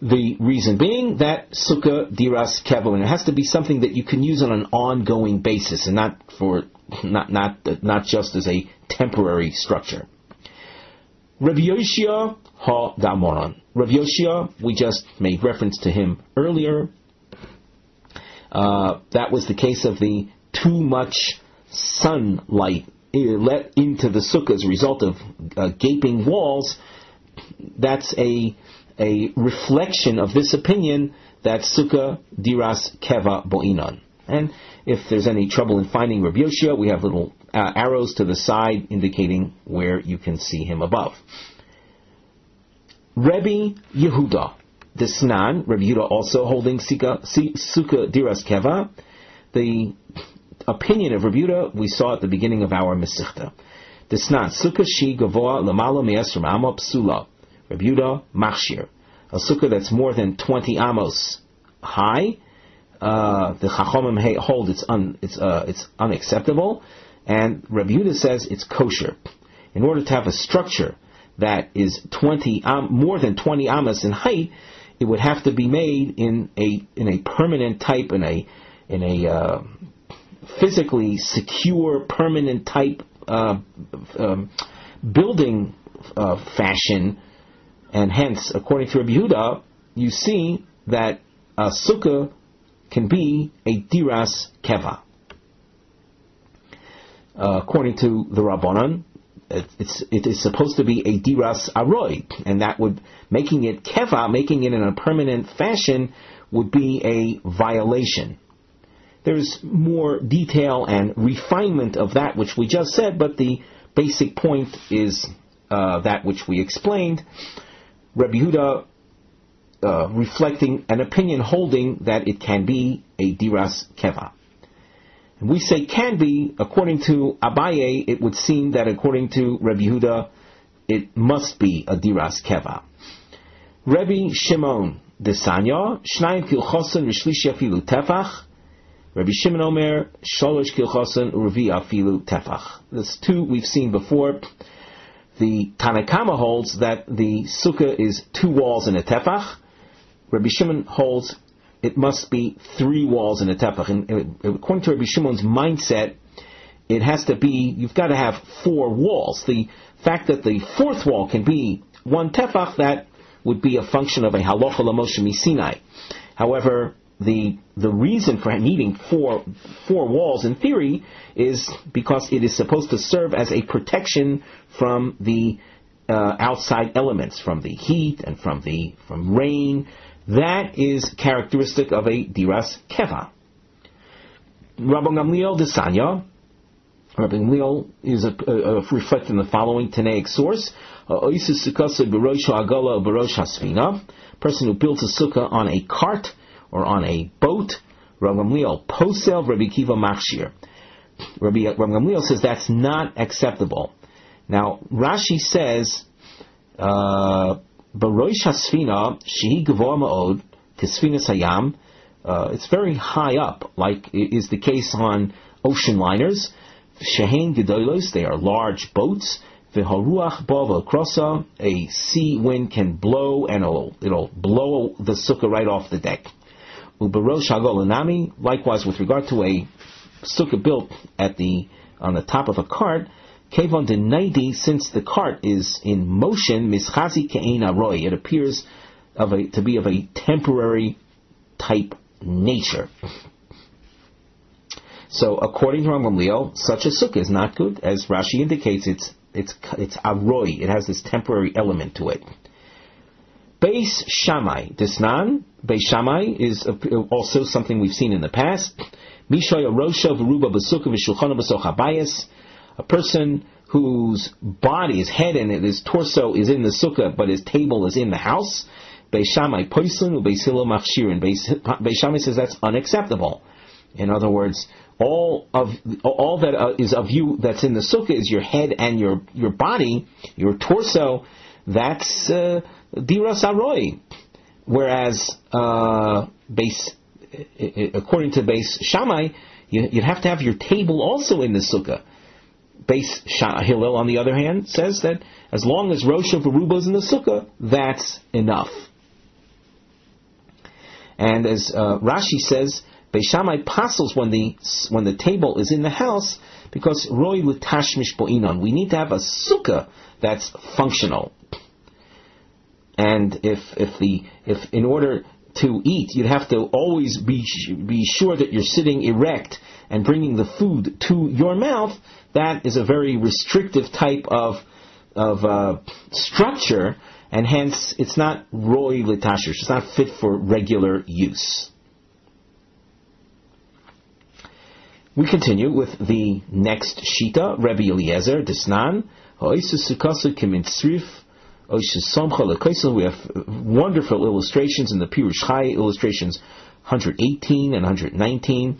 The reason being that Sucah diras keva, and it has to be something that you can use on an ongoing basis, and not just as a temporary structure. Rabbi Yoshia ha damoran. Rabbi Yoshia, we just made reference to him earlier. That was the case of the too much sunlight let into the sukkah as a result of gaping walls. That's a reflection of this opinion that Sucah diras keva bo'inan. And if there's any trouble in finding Rabbi Yoshia, we have little arrows to the side indicating where you can see him above. Rabbi Yehuda, the Snan, Rabbi Yehuda also holding Sucah diras keva. The opinion of Rabbi Yehuda we saw at the beginning of our Mesichta. The Snan, Sucah shi gavoa lamala me'esrim amma psula. Rabbi Yehuda machshir. A sukkah that's more than 20 amos high, the Chachomim hold it's unacceptable, and Rabbi Yehuda says it's kosher. In order to have a structure that is more than 20 amos in height, it would have to be made in a permanent type, in a physically secure, permanent type building fashion. And hence, according to Rabbi Yehuda, you see that a sukkah can be a diras keva. According to the Rabbanon, it is supposed to be a diras aroi, and that would, making it keva, making it in a permanent fashion, would be a violation. There's more detail and refinement of that which we just said, but the basic point is that which we explained. Rabbi Yehuda reflecting an opinion holding that it can be a diras keva. And we say can be, according to Abaye, it would seem that according to Rabbi Yehuda, it must be a diras keva. Rabbi Shimon desanya, shnayim kilchosan rishlishi afilu tefach. Rabbi Shimon Omer, shalosh kilchosan urevi afilu tefach. There's two we've seen before. The Tanakama holds that the sukkah is 2 walls and a tefach. Rabbi Shimon holds it must be 3 walls and a tefach. And according to Rabbi Shimon's mindset, it has to be, you've got to have 4 walls. The fact that the 4th wall can be 1 tefach, that would be a function of a halacha l'Moshe miSinai. However, the reason for needing four walls in theory is because it is supposed to serve as a protection from the outside elements, from the heat and from rain. That is characteristic of a diras keva. Rabbi Gamliel desanya. Rabbi Gamliel is reflected in the following Tanaic source: person who builds a sukkah on a cart or on a boat. Rabbi Gamliel posel, Rabbi Kiva machshir. Rabbi Gamliel says that's not acceptable. Now Rashi says Baroish hasfina shehi gavoa ma'od tisfinas hayam. It's very high up, like is the case on ocean liners. Shehein gedolos, they are large boats. V'haruach bava krosa, a sea wind can blow and it'll blow the sukkah right off the deck. Ubarosh hagolanami, likewise with regard to a sukkah built on the top of a cart. Kevon de naidi, since the cart is in motion, mischazi ke'ein aroi, it appears to be of a temporary type nature. So, according to Rabbi Gamliel, such a sukkah is not good. As Rashi indicates, it's aroi. It has this temporary element to it. Beis Shammai, Disnan. Beis Shammai is also something we've seen in the past. Mishoy Rosha v'ruba b'sukkah v'shulchana b'soch habayis. A person whose body, his head and his torso is in the sukkah, but his table is in the house, Beis Shammai poislin, Beis Hillel machshirin. Beis Shammai says that's unacceptable. In other words, all that is of you that's in the sukkah is your head and your body, your torso. That's diras aroi. Whereas according to Beis Shammai, you'd have to have your table also in the sukkah. Beis Hillel, on the other hand, says that as long as Rosh of Aruba is in the sukkah, that's enough. And as Rashi says, Beis Shammai passes when the table is in the house, because Roy l'tashmish bo'inon. We need to have a sukkah that's functional. And if in order to eat, you'd have to always be sure that you're sitting erect and bringing the food to your mouth, that is a very restrictive type of structure, and hence it's not roy l'tashish. It's not fit for regular use. We continue with the next shita, Rabbi Eliezer Disnan. We have wonderful illustrations in the Pirush Chai, illustrations 118 and 119.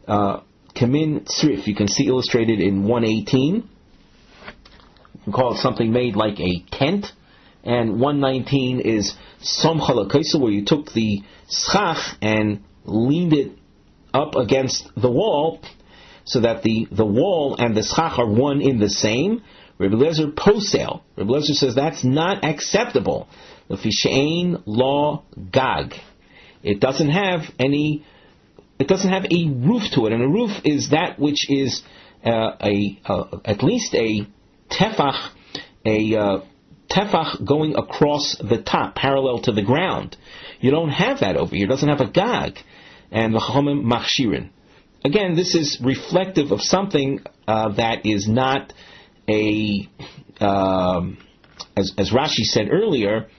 Kamin Tzrif, you can see illustrated in 118. You can call it something made like a tent. And 119 is Somcha L'Kaisel, where you took the schach and leaned it up against the wall, so that the wall and the schach are one in the same. Rebbe Lezer posel. Rebbe Lezer says that's not acceptable. Lefi she'ein lo gag. It doesn't have a roof to it, and a roof is that which is at least a tefach, tefach going across the top, parallel to the ground. You don't have that over here. It doesn't have a gag. And the chachamim machshirin. Again, this is reflective of something that is not as Rashi said earlier,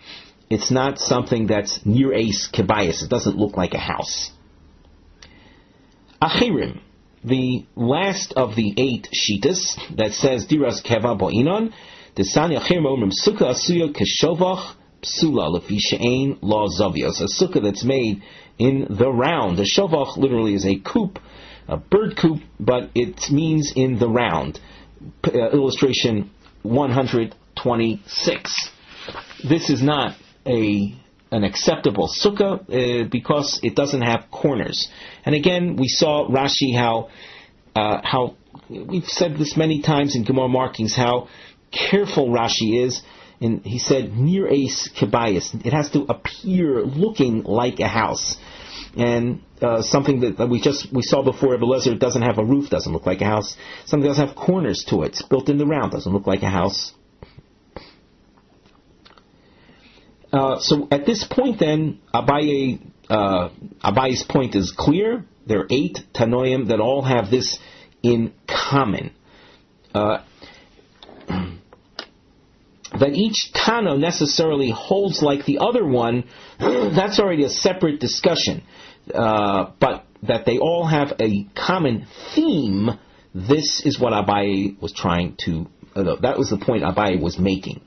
it's not something that's near ace kebayis. It doesn't look like a house. Achirim, the last of the 8 shitas that says diras keva bo'inon, desani achirim omrim sukkah asuya keshovach psula lefi she'ein lo zavios. A sukkah that's made in the round. The shovach literally is a coop, a bird coop, but it means in the round. Illustration 126. This is not an acceptable sukkah because it doesn't have corners. And again, we saw Rashi how we've said this many times in Gemara markings, how careful Rashi is. And he said near ace kebayis. It has to appear looking like a house. And something that we saw before, Rebbe Lezer, doesn't have a roof, doesn't look like a house. Something doesn't have corners to it, it's built in the round, doesn't look like a house. So at this point then, Abaye's point is clear. There are 8 Tanoim that all have this in common. That each Tano necessarily holds like the other one, that's already a separate discussion. But that they all have a common theme, this is what Abaye was trying to, that was the point Abaye was making.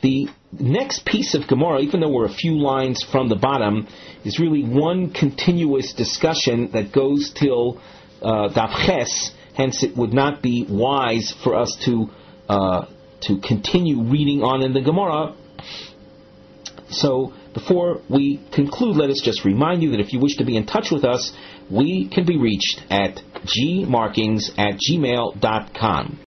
The next piece of Gemara, even though we're a few lines from the bottom, is really one continuous discussion that goes till Daf Ches. Hence it would not be wise for us to continue reading on in the Gemara. So before we conclude, let us just remind you that if you wish to be in touch with us, we can be reached at gmarkings@gmail.com.